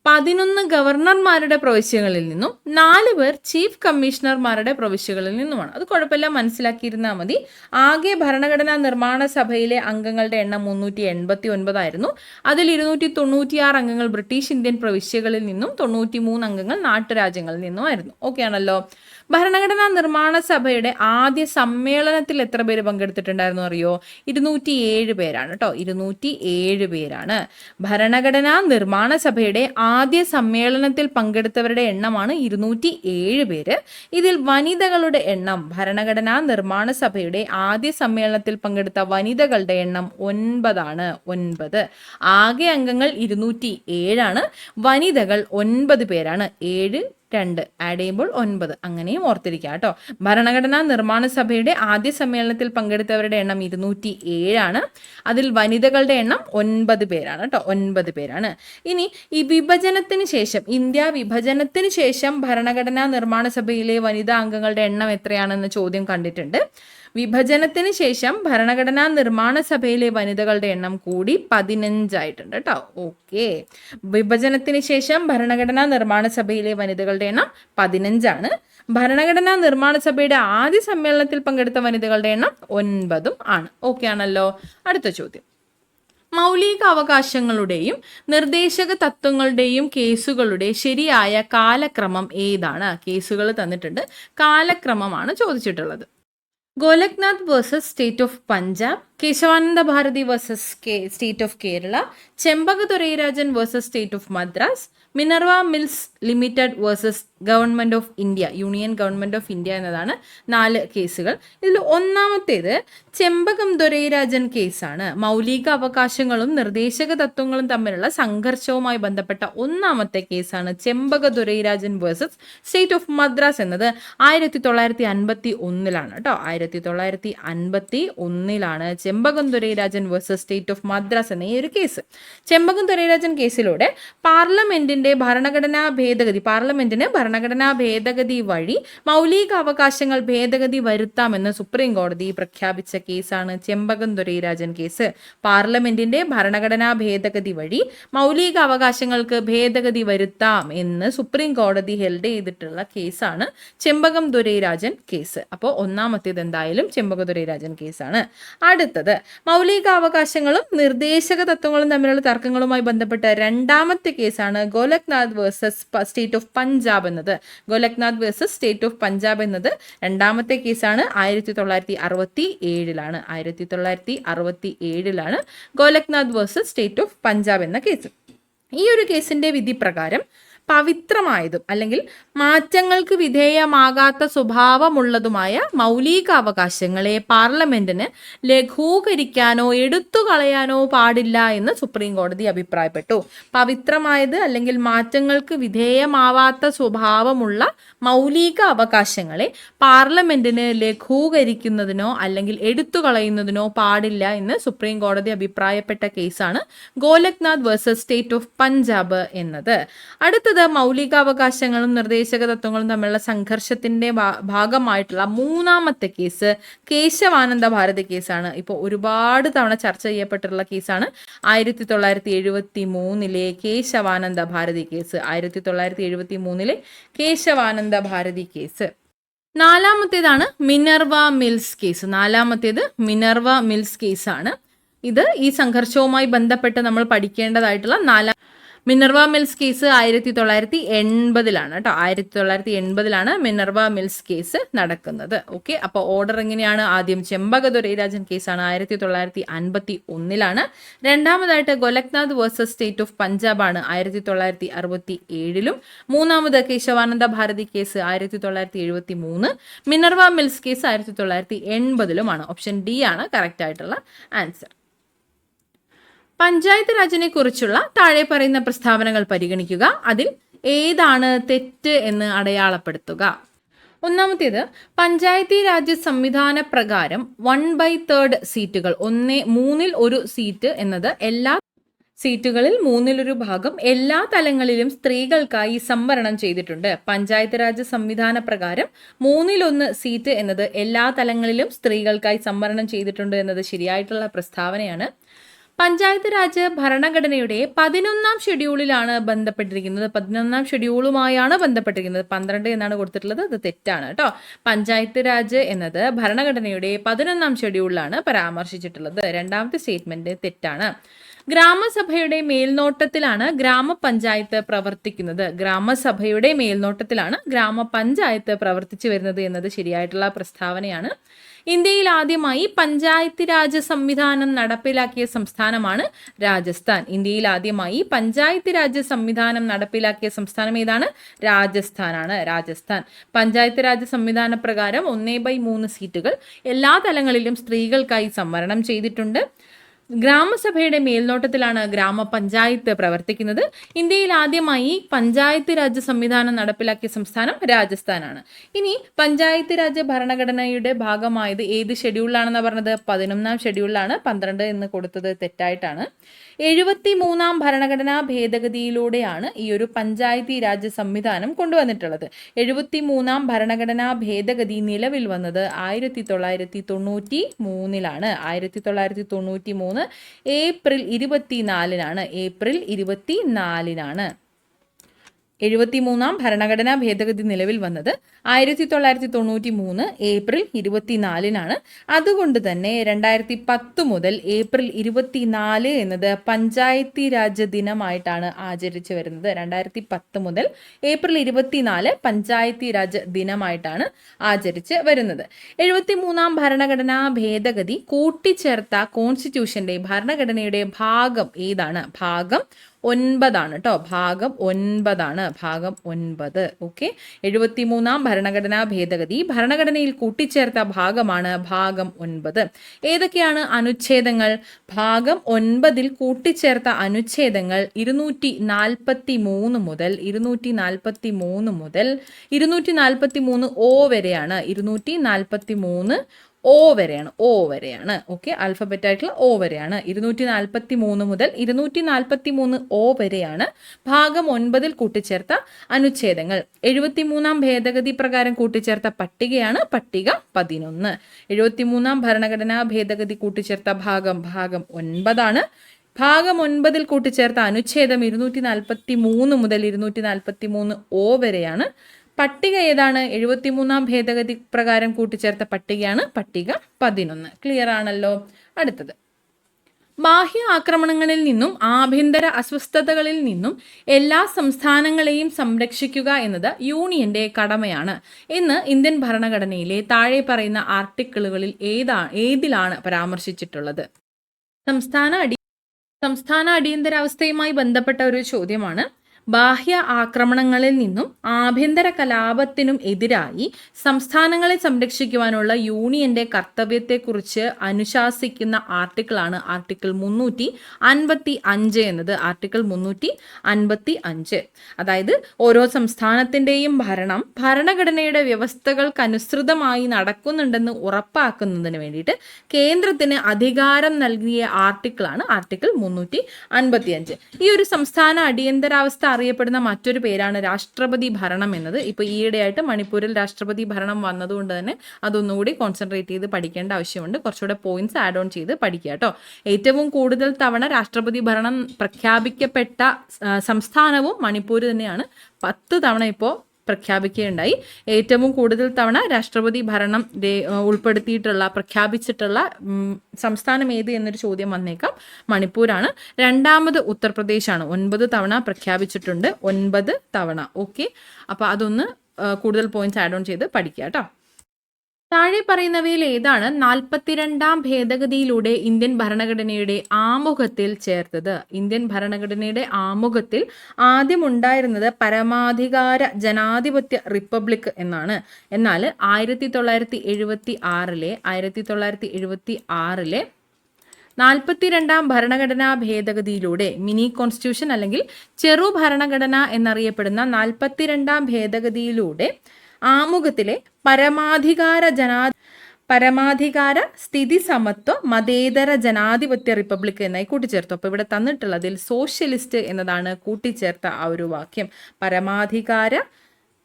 11 ഗവർണർമാരുടെ പ്രവിശ്യകളിൽ നിന്നും 4 പേർ ചീഫ് കമ്മീഷണർമാരുടെ പ്രവിശ്യകളിൽ നിന്നുമാണ്. അത് കുഴപ്പമില്ല, മനസ്സിലാക്കിയിരുന്നാൽ മതി. ആകെ ഭരണഘടനാ നിർമ്മാണ സഭയിലെ അംഗങ്ങളുടെ എണ്ണം 389 ആയിരുന്നു. അതിൽ 296 അംഗങ്ങൾ ബ്രിട്ടീഷ് ഇന്ത്യൻ പ്രവിശ്യകളിൽ നിന്നും 93 അംഗങ്ങൾ നാട്ടുരാജ്യങ്ങളിൽ നിന്നുമായിരുന്നു. ഓക്കെ ആണല്ലോ. ഭരണഘടനാ നിർമ്മാണ സഭയുടെ ആദ്യ സമ്മേളനത്തിൽ എത്ര പേര് പങ്കെടുത്തിട്ടുണ്ടായിരുന്നു അറിയോ? 207 പേരാണ് കേട്ടോ. 207 പേരാണ്. ഭരണഘടനാ നിർമ്മാണ സഭയുടെ ആദ്യ സമ്മേളനത്തിൽ പങ്കെടുത്തവരുടെ എണ്ണമാണ് 207 പേര്. ഇതിൽ വനിതകളുടെ എണ്ണം, ഭരണഘടനാ നിർമ്മാണ സഭയുടെ ആദ്യ സമ്മേളനത്തിൽ പങ്കെടുത്ത വനിതകളുടെ എണ്ണം 9 ആണ്. 9. ആകെ അംഗങ്ങൾ 207 ആണ്. വനിതകൾ 9 പേരാണ്. 7 2 ആഡ് ചെയ്യുമ്പോൾ 9. അങ്ങനെയും ഓർത്തിരിക്കുക കേട്ടോ. ഭരണഘടനാ നിർമ്മാണ സഭയുടെ ആദ്യ സമ്മേളനത്തിൽ പങ്കെടുത്തവരുടെ എണ്ണം 207 ആണ്. അതിൽ വനിതകളുടെ എണ്ണം 9 പേരാണ് കേട്ടോ. 9 പേരാണ്. ഇനി ഈ വിഭജനത്തിന് ശേഷം, ഇന്ത്യ വിഭജനത്തിന് ശേഷം ഭരണഘടനാ നിർമ്മാണ സഭയിലെ വനിതാ അംഗങ്ങളുടെ എണ്ണം എത്രയാണെന്ന് ചോദ്യം കണ്ടിട്ടുണ്ട്. വിഭജനത്തിന് ശേഷം ഭരണഘടനാ നിർമ്മാണ സഭയിലെ വനിതകളുടെ എണ്ണം കൂടി 15 ആയിട്ടുണ്ട് കേട്ടോ. ഓക്കെ. വിഭജനത്തിന് ശേഷം ഭരണഘടനാ നിർമ്മാണ സഭയിലെ വനിതകളുടെ എണ്ണം 15 ആണ്. ഭരണഘടനാ നിർമ്മാണ സഭയുടെ ആദ്യ സമ്മേളനത്തിൽ പങ്കെടുത്ത വനിതകളുടെ എണ്ണം 9 ആണ്. ഓക്കെ ആണല്ലോ. അടുത്ത ചോദ്യം. മൗലിക അവകാശങ്ങളുടെയും നിർദ്ദേശക തത്വങ്ങളുടെയും കേസുകളുടെ ശരിയായ കാലക്രമം ഏതാണ്? കേസുകൾ തന്നിട്ടുണ്ട്. കാലക്രമമാണ് ചോദിച്ചിട്ടുള്ളത്. ഗോലഖ്നാഥ് versus state of Punjab, Kesavananda Bharati versus state of Kerala, ചെമ്പകദൊരൈരാജൻ versus state of Madras, Minerva mills limited versus government of India, union government of India എന്നതാണ് 4 കേസുകൾ. ഇതിൽ ഒന്നാമത്തേത് ചെമ്പകം ദൊരൈരാജൻ കേസാണ്. മൗലിക അവകാശങ്ങളും നിർദ്ദേശക തത്വങ്ങളും തമ്മിലുള്ള സംഘർഷവുമായി ബന്ധപ്പെട്ട ഒന്നാമത്തെ കേസാണ് ചെമ്പക ദൊരൈരാജൻ വേഴ്സസ് സ്റ്റേറ്റ് ഓഫ് മദ്രാസ് എന്നത് 1951 കേട്ടോ. 1951 ചെമ്പകം ദൊരൈരാജൻ വേഴ്സസ് സ്റ്റേറ്റ് ഓഫ് മദ്രാസ് എന്ന ഈ ഒരു കേസ്. ചെമ്പകം ദൊരൈരാജൻ കേസിലൂടെ പാർലമെന്റിന് ഭരണഘടനാ ഭേദഗതി വഴി മൗലിക അവകാശങ്ങൾ ഭേദഗതി വരുത്താമെന്ന് സുപ്രീം കോടതി പ്രഖ്യാപിച്ച കേസാണ് ചെമ്പകം ദൊരൈരാജൻ കേസ്. പാർലമെന്റിന്റെ ഭരണഘടനാ ഭേദഗതി വഴി മൗലിക അവകാശങ്ങൾക്ക് ഭേദഗതി വരുത്താം എന്ന് സുപ്രീം കോടതി ഹെൽഡ് ചെയ്തിട്ടുള്ള കേസാണ് ചെമ്പകം ദൊരൈരാജൻ കേസ്. അപ്പോൾ ഒന്നാമത്തേത് എന്തായാലും ചെമ്പകം ദൊരൈരാജൻ കേസാണ്. അടുത്തത് മൗലിക അവകാശങ്ങളും നിർദ്ദേശക തത്വങ്ങളും തമ്മിലുള്ള തർക്കങ്ങളുമായി ബന്ധപ്പെട്ട രണ്ടാമത്തെ കേസാണ് ഗോലഖ്നാഥ് വേഴ്സസ് സ്റ്റേറ്റ് ഓഫ് പഞ്ചാബ് എന്നത്. ഗോലഖ്നാഥ് വേഴ്സസ് സ്റ്റേറ്റ് ഓഫ് പഞ്ചാബ് എന്നത് രണ്ടാമത്തെ കേസാണ്. 1967 1967 ഗോലഖ്നാഥ് വേഴ്സസ് സ്റ്റേറ്റ് ഓഫ് പഞ്ചാബ് എന്ന കേസ്. ഈ ഒരു കേസിന്റെ വിധി പ്രകാരം പവിത്രമായതും അല്ലെങ്കിൽ മാറ്റങ്ങൾക്ക് വിധേയമാകാത്ത സ്വഭാവമുള്ളതുമായ മൗലിക അവകാശങ്ങളെ പാർലമെന്റിന് ലഘൂകരിക്കാനോ എടുത്തു കളയാനോ പാടില്ല എന്ന് സുപ്രീം കോടതി അഭിപ്രായപ്പെട്ടു. പവിത്രമായത് അല്ലെങ്കിൽ മാറ്റങ്ങൾക്ക് വിധേയമാവാത്ത സ്വഭാവമുള്ള മൗലിക അവകാശങ്ങളെ പാർലമെന്റിന് ലഘൂകരിക്കുന്നതിനോ അല്ലെങ്കിൽ എടുത്തു കളയുന്നതിനോ പാടില്ല എന്ന് സുപ്രീം കോടതി അഭിപ്രായപ്പെട്ട കേസാണ് ഗോലഖ്നാഥ് വേഴ്സസ് സ്റ്റേറ്റ് ഓഫ് പഞ്ചാബ് എന്നത്. അടുത്തത് മൗലികാവകാശങ്ങളും നിർദ്ദേശക തത്വങ്ങളും തമ്മിലുള്ള സംഘർഷത്തിന്റെ ഭാഗമായിട്ടുള്ള മൂന്നാമത്തെ കേസ് കേശവാനന്ദ ഭാരതി കേസാണ്. ഇപ്പോൾ ഒരുപാട് തവണ ചർച്ച ചെയ്യപ്പെട്ടിട്ടുള്ള കേസാണ് 1973 കേശവാനന്ദ ഭാരതി കേസ്. 1973 കേശവാനന്ദ ഭാരതി കേസ്. നാലാമത്തേതാണ് മിനർവ മിൽസ് കേസ്. നാലാമത്തേത് മിനർവ മിൽസ് കേസാണ്. ഇത് ഈ സംഘർഷവുമായി ബന്ധപ്പെട്ട് നമ്മൾ പഠിക്കേണ്ടതായിട്ടുള്ള മിനർവ മിൽസ് കേസ് 1980 കേട്ടോ. 1980 മിനർവ മിൽസ് കേസ് നടക്കുന്നത്. ഓക്കെ. അപ്പോൾ ഓർഡർ എങ്ങനെയാണ്? ആദ്യം ചെമ്പക ദൊരൈരാജൻ കേസാണ് 1951. രണ്ടാമതായിട്ട് Golaknath versus state of Punjab ആണ് 1967. മൂന്നാമത് Kesavananda Bharati case 1973. Minerva Mills case 1980 option D ആണ് കറക്റ്റ് ആയിട്ടുള്ള ആൻസർ. പഞ്ചായത്ത് രാജിനെ കുറിച്ചുള്ള താഴെ പറയുന്ന പ്രസ്താവനകൾ പരിഗണിക്കുക. അതിൽ ഏതാണ് തെറ്റ് എന്ന് അടയാളപ്പെടുത്തുക. ഒന്നാമത്തേത്, പഞ്ചായത്തി രാജ് സംവിധാന പ്രകാരം 1/3 സീറ്റുകൾ, 1/3 സീറ്റ് എന്നത് എല്ലാ സീറ്റുകളിൽ 1/3 ഭാഗം എല്ലാ തലങ്ങളിലും സ്ത്രീകൾക്കായി സംവരണം ചെയ്തിട്ടുണ്ട്. പഞ്ചായത്ത് രാജ് സംവിധാന പ്രകാരം 1/3 സീറ്റ് എന്നത് എല്ലാ തലങ്ങളിലും സ്ത്രീകൾക്കായി സംവരണം ചെയ്തിട്ടുണ്ട് എന്നത് ശരിയായിട്ടുള്ള പ്രസ്താവനയാണ്. പഞ്ചായത്ത് രാജ് ഭരണഘടനയുടെ 11-ാം ഷെഡ്യൂളിലാണ് ബന്ധപ്പെട്ടിരിക്കുന്നത്. 11-ാം ഷെഡ്യൂളുമായാണ് ബന്ധപ്പെട്ടിരിക്കുന്നത്. 12 എന്നാണ് കൊടുത്തിട്ടുള്ളത്, അത് തെറ്റാണ് കേട്ടോ. പഞ്ചായത്ത് രാജ് എന്നത് ഭരണഘടനയുടെ 11-ാം ഷെഡ്യൂളിലാണ് പരാമർശിച്ചിട്ടുള്ളത്. രണ്ടാമത്തെ സ്റ്റേറ്റ്മെന്റ് തെറ്റാണ്. ഗ്രാമസഭയുടെ മേൽനോട്ടത്തിലാണ് ഗ്രാമപഞ്ചായത്ത് പ്രവർത്തിക്കുന്നത്. ഗ്രാമസഭയുടെ മേൽനോട്ടത്തിലാണ് ഗ്രാമപഞ്ചായത്ത് പ്രവർത്തിച്ചു വരുന്നത് എന്നത് ശരിയായിട്ടുള്ള പ്രസ്താവനയാണ്. ഇന്ത്യയിൽ ആദ്യമായി പഞ്ചായത്ത് രാജ് സംവിധാനം നടപ്പിലാക്കിയ സംസ്ഥാനമാണ് രാജസ്ഥാൻ. ഇന്ത്യയിൽ ആദ്യമായി പഞ്ചായത്ത് രാജ് സംവിധാനം നടപ്പിലാക്കിയ സംസ്ഥാനം ഏതാണ്? രാജസ്ഥാനാണ്. രാജസ്ഥാൻ പഞ്ചായത്ത് രാജ് സംവിധാന പ്രകാരം 1/3 സീറ്റുകൾ എല്ലാ തലങ്ങളിലും സ്ത്രീകൾക്കായി സംവരണം ചെയ്തിട്ടുണ്ട്. ഗ്രാമസഭയുടെ മേൽനോട്ടത്തിലാണ് ഗ്രാമപഞ്ചായത്ത് പ്രവർത്തിക്കുന്നത്. ഇന്ത്യയിൽ ആദ്യമായി പഞ്ചായത്ത് രാജ് സംവിധാനം നടപ്പിലാക്കിയ സംസ്ഥാനം രാജസ്ഥാനാണ്. ഇനി പഞ്ചായത്ത് രാജ് ഭരണഘടനയുടെ ഭാഗമായത് ഏത് ഷെഡ്യൂളിലാണെന്ന് പറഞ്ഞത്? 11-ാം ഷെഡ്യൂളിലാണ്. 12 എന്ന് കൊടുത്തത് തെറ്റായിട്ടാണ്. 73-ാം ഭരണഘടനാ ഭേദഗതിയിലൂടെയാണ് ഈ ഒരു പഞ്ചായത്തി രാജ് സംവിധാനം കൊണ്ടുവന്നിട്ടുള്ളത്. 73-ാം ഭരണഘടനാ ഭേദഗതി നിലവിൽ വന്നത് 1993-ലാണ്. 1993 ഏപ്രിൽ 24-നാണ്. ഏപ്രിൽ 24-നാണ് 73-ാം ഭരണഘടനാ ഭേദഗതി നിലവിൽ വന്നത് 1993 ഏപ്രിൽ 24-നാണ്. അതുകൊണ്ട് തന്നെ 2010 മുതൽ ഏപ്രിൽ 24 എന്നത് പഞ്ചായത്തി രാജ് ദിനമായിട്ടാണ് ആചരിച്ചു വരുന്നത്. 2010 മുതൽ ഏപ്രിൽ 24 പഞ്ചായത്തി രാജ് ദിനമായിട്ടാണ് ആചരിച്ച് വരുന്നത്. 73-ാം ഭരണഘടനാ ഭേദഗതി കൂട്ടിച്ചേർത്ത കോൺസ്റ്റിറ്റ്യൂഷന്റെ ഭരണഘടനയുടെ ഭാഗം ഏതാണ്? ഭാഗം 9 ആണ് കേട്ടോ. ഭാഗം 9. ഭാഗം 9. ഓക്കെ. 73-ാം ഭരണഘടനാ ഭേദഗതി ഭരണഘടനയിൽ കൂട്ടിച്ചേർത്ത ഭാഗമാണ് ഭാഗം 9. ഏതൊക്കെയാണ് അനുച്ഛേദങ്ങൾ? ഭാഗം 9-ൽ കൂട്ടിച്ചേർത്ത അനുച്ഛേദങ്ങൾ 243 മുതൽ 243 ഓ വരെയാണ്. 243 ഓ വരെയാണ്. ഓക്കെ, ആൽഫബറ്റ് ആയിട്ടുള്ള ഓ വരെയാണ്. 243 മുതൽ 243 ഓ വരെയാണ് ഭാഗം 9-ൽ കൂട്ടിച്ചേർത്ത അനുച്ഛേദങ്ങൾ. 73-ാം ഭേദഗതി പ്രകാരം കൂട്ടിച്ചേർത്ത പട്ടികയാണ് പട്ടിക 11. 73-ാം ഭരണഘടനാ ഭേദഗതി കൂട്ടിച്ചേർത്ത ഭാഗം 9 ഭാഗം 9-ൽ കൂട്ടിച്ചേർത്ത അനുച്ഛേദം 243 മുതൽ 243 ഓ വരെയാണ്. പട്ടിക ഏതാണ്? 73-ാം ഭേദഗതി പ്രകാരം കൂട്ടിച്ചേർത്ത പട്ടികയാണ് പട്ടിക 11. ക്ലിയർ ആണല്ലോ. അടുത്തത്, ബാഹ്യ ആക്രമണങ്ങളിൽ നിന്നും ആഭ്യന്തര അസ്വസ്ഥതകളിൽ നിന്നും എല്ലാ സംസ്ഥാനങ്ങളെയും സംരക്ഷിക്കുക എന്നത് യൂണിയന്റെ കടമയാണ് എന്ന് ഇന്ത്യൻ ഭരണഘടനയിലെ താഴെ പറയുന്ന ആർട്ടിക്കിളുകളിൽ ഏതിലാണ് പരാമർശിച്ചിട്ടുള്ളത്? സംസ്ഥാന അടിയന്തരാവസ്ഥയുമായി ബന്ധപ്പെട്ട ഒരു ചോദ്യമാണ്. ബാഹ്യ ആക്രമണങ്ങളിൽ നിന്നും ആഭ്യന്തര കലാപത്തിനും എതിരായി സംസ്ഥാനങ്ങളെ സംരക്ഷിക്കുവാനുള്ള യൂണിയന്റെ കർത്തവ്യത്തെക്കുറിച്ച് അനുശാസിക്കുന്ന ആർട്ടിക്കിളാണ് ആർട്ടിക്കിൾ 355 എന്നത്. ആർട്ടിക്കിൾ 355. അതായത് ഓരോ സംസ്ഥാനത്തിന്റെയും ഭരണം ഭരണഘടനയുടെ വ്യവസ്ഥകൾക്കനുസൃതമായി നടക്കുന്നുണ്ടെന്ന് ഉറപ്പാക്കുന്നതിന് വേണ്ടിയിട്ട് കേന്ദ്രത്തിന് അധികാരം നൽകിയ ആർട്ടിക്കിളാണ് ആർട്ടിക്കിൾ 355. ഈ ഒരു സംസ്ഥാന അടിയന്തരാവസ്ഥ അറിയപ്പെടുന്ന മറ്റൊരു പേരാണ് രാഷ്ട്രപതി ഭരണം എന്നത്. ഇപ്പോൾ ഈയിടെയായിട്ട് മണിപ്പൂരിൽ രാഷ്ട്രപതി ഭരണം വന്നതുകൊണ്ട് തന്നെ അതൊന്നുകൂടി കോൺസെൻട്രേറ്റ് ചെയ്ത് പഠിക്കേണ്ട ആവശ്യമുണ്ട്. കുറച്ചുകൂടെ പോയിന്റ്സ് ആഡ് ഓൺ ചെയ്ത് പഠിക്കുക കേട്ടോ. ഏറ്റവും കൂടുതൽ തവണ രാഷ്ട്രപതി ഭരണം പ്രഖ്യാപിക്കപ്പെട്ട സംസ്ഥാനവും മണിപ്പൂർ തന്നെയാണ്. 10 തവണ ഇപ്പോൾ പ്രഖ്യാപിക്കുകയുണ്ടായി. ഏറ്റവും കൂടുതൽ തവണ രാഷ്ട്രപതി ഭരണം പ്രഖ്യാപിച്ചിട്ടുള്ള സംസ്ഥാനം ഏത് എന്നൊരു ചോദ്യം വന്നേക്കാം. മണിപ്പൂരാണ്. രണ്ടാമത് ഉത്തർപ്രദേശാണ്. 9 തവണ പ്രഖ്യാപിച്ചിട്ടുണ്ട്. 9 തവണ. ഓക്കെ, അപ്പോൾ അതൊന്ന് കൂടുതൽ പോയിന്റ്സ് ആഡ് ഓൺ ചെയ്ത് പഠിക്കുക കേട്ടോ. താഴെ പറയുന്നവയിൽ ഏതാണ് 42-ാം ഭേദഗതിയിലൂടെ ഇന്ത്യൻ ഭരണഘടനയുടെ ആമുഖത്തിൽ ചേർത്തത്? ഇന്ത്യൻ ഭരണഘടനയുടെ ആമുഖത്തിൽ ആദ്യം ഉണ്ടായിരുന്നത് പരമാധികാര ജനാധിപത്യ റിപ്പബ്ലിക് എന്നാണ്. എന്നാൽ 1976-ലെ 42-ാം ഭരണഘടനാ ഭേദഗതിയിലൂടെ മിനി കോൺസ്റ്റിറ്റ്യൂഷൻ അല്ലെങ്കിൽ ചെറു ഭരണഘടന എന്നറിയപ്പെടുന്ന 42-ാം ഭേദഗതിയിലൂടെ ആമുഖത്തിലെ പരമാധികാര സ്ഥിതി സമത്വ മതേതര ജനാധിപത്യ റിപ്പബ്ലിക് എന്നായി കൂട്ടിച്ചേർത്തു. അപ്പോൾ ഇവിടെ തന്നിട്ടുള്ളതിൽ സോഷ്യലിസ്റ്റ് എന്നതാണ് കൂട്ടിച്ചേർത്ത ആ ഒരു വാക്യം. പരമാധികാര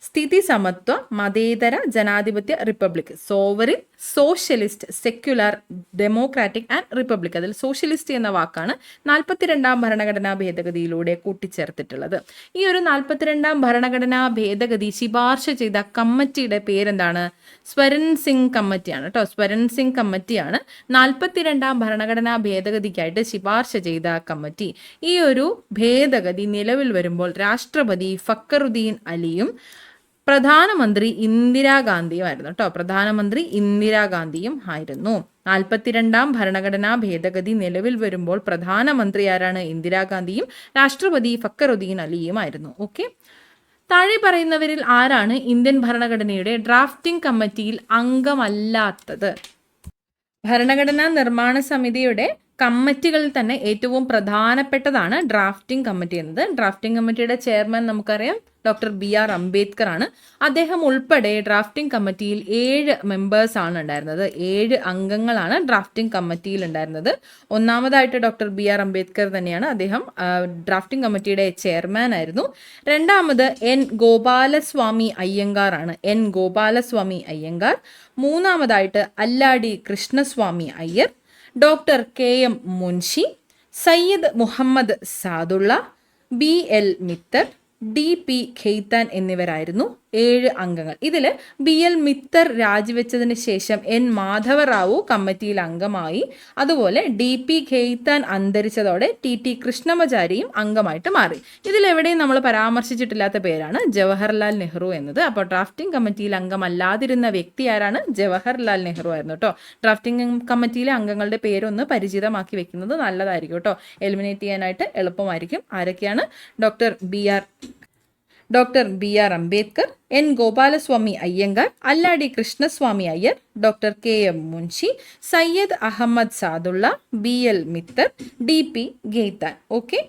സ്ഥിതി സമത്വ മതേതര ജനാധിപത്യ republic, sovereign, socialist, secular, democratic and republic. അതിൽ സോഷ്യലിസ്റ്റ് എന്ന വാക്കാണ് 42ാം ഭരണഘടനാ ഭേദഗതിയിലൂടെ കൂട്ടിച്ചേർത്തിട്ടുള്ളത്. ഈ ഒരു 42ാം ഭരണഘടനാ ഭേദഗതി ശുപാർശ ചെയ്ത കമ്മിറ്റിയുടെ പേരെന്താണ്? സ്വരൻ സിംഗ് കമ്മിറ്റിയാണ് കേട്ടോ. സ്വരൻ സിംഗ് കമ്മിറ്റിയാണ് 42ാം ഭരണഘടനാ ഭേദഗതിക്കായിട്ട് ശുപാർശ ചെയ്ത കമ്മിറ്റി. ഈ ഒരു ഭേദഗതി നിലവിൽ വരുമ്പോൾ രാഷ്ട്രപതി ഫക്കറുദ്ദീൻ അലിയും പ്രധാനമന്ത്രി ഇന്ദിരാഗാന്ധിയും ആയിരുന്നു കേട്ടോ. പ്രധാനമന്ത്രി ഇന്ദിരാഗാന്ധിയും ആയിരുന്നു. 42ാം ഭരണഘടനാ ഭേദഗതി നിലവിൽ വരുമ്പോൾ പ്രധാനമന്ത്രി ആരാണ്? ഇന്ദിരാഗാന്ധിയും രാഷ്ട്രപതി ഫക്കറുദ്ദീൻ അലിയുമായിരുന്നു. ഓക്കെ, താഴെ പറയുന്നവരിൽ ആരാണ് ഇന്ത്യൻ ഭരണഘടനയുടെ ഡ്രാഫ്റ്റിംഗ് കമ്മിറ്റിയിൽ അംഗമല്ലാത്തത്? ഭരണഘടനാ നിർമ്മാണ സമിതിയുടെ കമ്മിറ്റികളിൽ തന്നെ ഏറ്റവും പ്രധാനപ്പെട്ടതാണ് ഡ്രാഫ്റ്റിംഗ് കമ്മിറ്റി എന്നത്. ഡ്രാഫ്റ്റിംഗ് കമ്മിറ്റിയുടെ ചെയർമാൻ നമുക്കറിയാം ഡോക്ടർ BR അംബേദ്കർ ആണ്. അദ്ദേഹം ഉൾപ്പെടെ ഡ്രാഫ്റ്റിംഗ് കമ്മിറ്റിയിൽ 7 മെമ്പേഴ്സ് ആണ് ഉണ്ടായിരുന്നത്. 7 അംഗങ്ങളാണ് ഡ്രാഫ്റ്റിംഗ് കമ്മിറ്റിയിൽ ഉണ്ടായിരുന്നത്. ഒന്നാമതായിട്ട് ഡോക്ടർ BR അംബേദ്കർ തന്നെയാണ്. അദ്ദേഹം ഡ്രാഫ്റ്റിംഗ് കമ്മിറ്റിയുടെ ചെയർമാൻ ആയിരുന്നു. രണ്ടാമത് N ഗോപാലസ്വാമി അയ്യങ്കാർ ആണ്. N ഗോപാലസ്വാമി അയ്യങ്കാർ. മൂന്നാമതായിട്ട് Alladi Krishnaswami Iyer, doctor KM Munshi, Syed Mohammad Saadulla, BL Mitter, DP Khaitan എന്നിവരായിരുന്നു 7 അംഗങ്ങൾ. ഇതിൽ BL മിത്തർ രാജിവെച്ചതിന് ശേഷം N മാധവറാവു കമ്മിറ്റിയിൽ അംഗമായി. അതുപോലെ DP ഖെയ്ത്താൻ അന്തരിച്ചതോടെ TT കൃഷ്ണമാചാരിയും അംഗമായിട്ട് മാറി. ഇതിലെവിടെയും നമ്മൾ പരാമർശിച്ചിട്ടില്ലാത്ത പേരാണ് ജവഹർലാൽ നെഹ്റു എന്നത്. അപ്പോൾ ഡ്രാഫ്റ്റിംഗ് കമ്മിറ്റിയിൽ അംഗമല്ലാതിരുന്ന വ്യക്തി ആരാണ്? ജവഹർലാൽ നെഹ്റു ആയിരുന്നു കേട്ടോ. ഡ്രാഫ്റ്റിംഗ് കമ്മിറ്റിയിലെ അംഗങ്ങളുടെ പേരൊന്ന് പരിചിതമാക്കി വെക്കുന്നത് നല്ലതായിരിക്കും കേട്ടോ. എലിമിനേറ്റ് ചെയ്യാനായിട്ട് എളുപ്പമായിരിക്കും. ആരൊക്കെയാണ്? Doctor BR Ambedkar, N Gopalaswami Ayyangar, Alladi Krishnaswami Iyer, doctor KM Munshi, Syed Ahmad Saadulla, BL Mitter, DP Khaitan. Okay,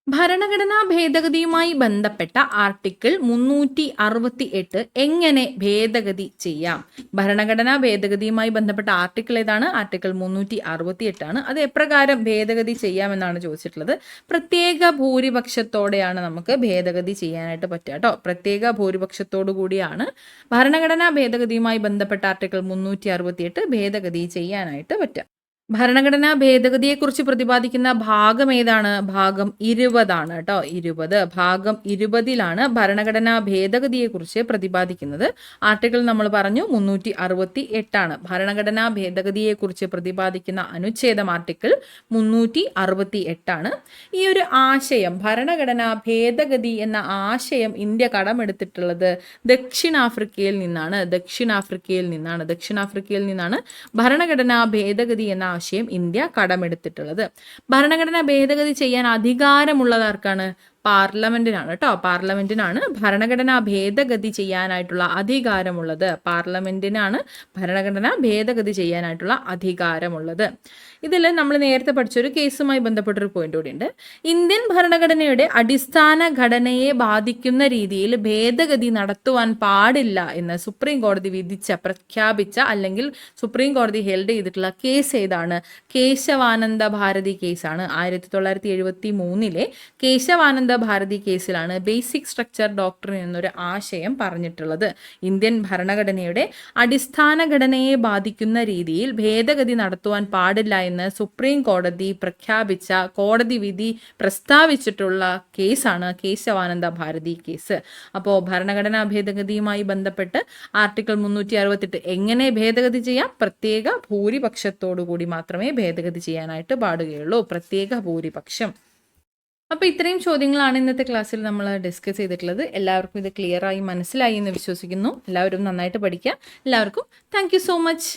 ഭരണഘടനാ ഭേദഗതിയുമായി ബന്ധപ്പെട്ട ആർട്ടിക്കിൾ 368 എങ്ങനെ ഭേദഗതി ചെയ്യാം? ഭരണഘടനാ ഭേദഗതിയുമായി ബന്ധപ്പെട്ട ആർട്ടിക്കിൾ ഏതാണ്? ആർട്ടിക്കിൾ 368 ആണ്. അത് എപ്രകാരം ഭേദഗതി ചെയ്യാമെന്നാണ് ചോദിച്ചിട്ടുള്ളത്. പ്രത്യേക ഭൂരിപക്ഷത്തോടെയാണ് നമുക്ക് ഭേദഗതി ചെയ്യാനായിട്ട് പറ്റുക കേട്ടോ. പ്രത്യേക ഭൂരിപക്ഷത്തോടു കൂടിയാണ് ഭരണഘടനാ ഭേദഗതിയുമായി ബന്ധപ്പെട്ട ആർട്ടിക്കിൾ 368 ഭേദഗതി ചെയ്യാനായിട്ട് പറ്റുക. ഭരണഘടനാ ഭേദഗതിയെക്കുറിച്ച് പ്രതിപാദിക്കുന്ന ഭാഗം ഏതാണ്? ഭാഗം 20 ആണ് കേട്ടോ. 20 ഭാഗം 20ലാണ് ഭരണഘടനാ ഭേദഗതിയെക്കുറിച്ച് പ്രതിപാദിക്കുന്നത്. ആർട്ടിക്കിൾ നമ്മൾ പറഞ്ഞു 368 ആണ്. ഭരണഘടനാ ഭേദഗതിയെക്കുറിച്ച് പ്രതിപാദിക്കുന്ന അനുച്ഛേദം ആർട്ടിക്കിൾ 368 ആണ്. ഈ ഒരു ആശയം, ഭരണഘടനാ ഭേദഗതി എന്ന ആശയം ഇന്ത്യ കടമെടുത്തിട്ടുള്ളത് ദക്ഷിണാഫ്രിക്കയിൽ നിന്നാണ്. ദക്ഷിണാഫ്രിക്കയിൽ നിന്നാണ് ഭരണഘടനാ ഭേദഗതി എന്ന ആശയം ഇന്ത്യ കടമെടുത്തിട്ടുള്ളത്. ഭരണഘടനാ ഭേദഗതി ചെയ്യാൻ അധികാരമുള്ളതാർക്കാണ്? പാർലമെന്റിനാണ് കേട്ടോ. പാർലമെന്റിനാണ് ഭരണഘടനാ ഭേദഗതി ചെയ്യാനായിട്ടുള്ള അധികാരമുള്ളത്. പാർലമെന്റിനാണ് ഭരണഘടനാ ഭേദഗതി ചെയ്യാനായിട്ടുള്ള അധികാരമുള്ളത്. ഇതിൽ നമ്മൾ നേരത്തെ പഠിച്ചൊരു കേസുമായി ബന്ധപ്പെട്ടൊരു പോയിന്റ് കൂടി ഉണ്ട്. ഇന്ത്യൻ ഭരണഘടനയുടെ അടിസ്ഥാന ഘടനയെ ബാധിക്കുന്ന രീതിയിൽ ഭേദഗതി നടത്തുവാൻ പാടില്ല എന്ന് സുപ്രീം കോടതി പ്രഖ്യാപിച്ച അല്ലെങ്കിൽ സുപ്രീം കോടതി ഹെൽഡ് ചെയ്തിട്ടുള്ള കേസ് ഏതാണ്? കേശവാനന്ദ ഭാരതി കേസാണ്. 1973 കേശവാനന്ദ ഭാരതി കേസിലാണ് ബേസിക് സ്ട്രക്ചർ ഡോക്ട്രിൻ എന്നൊരു ആശയം പറഞ്ഞിട്ടുള്ളത്. ഇന്ത്യൻ ഭരണഘടനയുടെ അടിസ്ഥാന ഘടനയെ ബാധിക്കുന്ന രീതിയിൽ ഭേദഗതി നടത്തുവാൻ പാടില്ല എന്ന് സുപ്രീം കോടതി പ്രഖ്യാപിച്ച, കോടതി വിധി പ്രസ്താവിച്ചിട്ടുള്ള കേസാണ് കേശവാനന്ദ ഭാരതി കേസ്. അപ്പോൾ ഭരണഘടനാ ഭേദഗതിയുമായി ബന്ധപ്പെട്ട് ആർട്ടിക്കിൾ 368 എങ്ങനെ ഭേദഗതി ചെയ്യാം? പ്രത്യേക ഭൂരിപക്ഷത്തോടു കൂടി മാത്രമേ ഭേദഗതി ചെയ്യാനായിട്ട് പാടുകയുള്ളൂ. പ്രത്യേക ഭൂരിപക്ഷം. അപ്പോൾ ഇത്രയും ചോദ്യങ്ങളാണ് ഇന്നത്തെ ക്ലാസ്സിൽ നമ്മൾ ഡിസ്കസ് ചെയ്തിട്ടുള്ളത്. എല്ലാവർക്കും ഇത് ക്ലിയറായി മനസ്സിലായി എന്ന് വിശ്വസിക്കുന്നു. എല്ലാവരും നന്നായിട്ട് പഠിക്കുക. എല്ലാവർക്കും താങ്ക് യു സോ മച്ച്.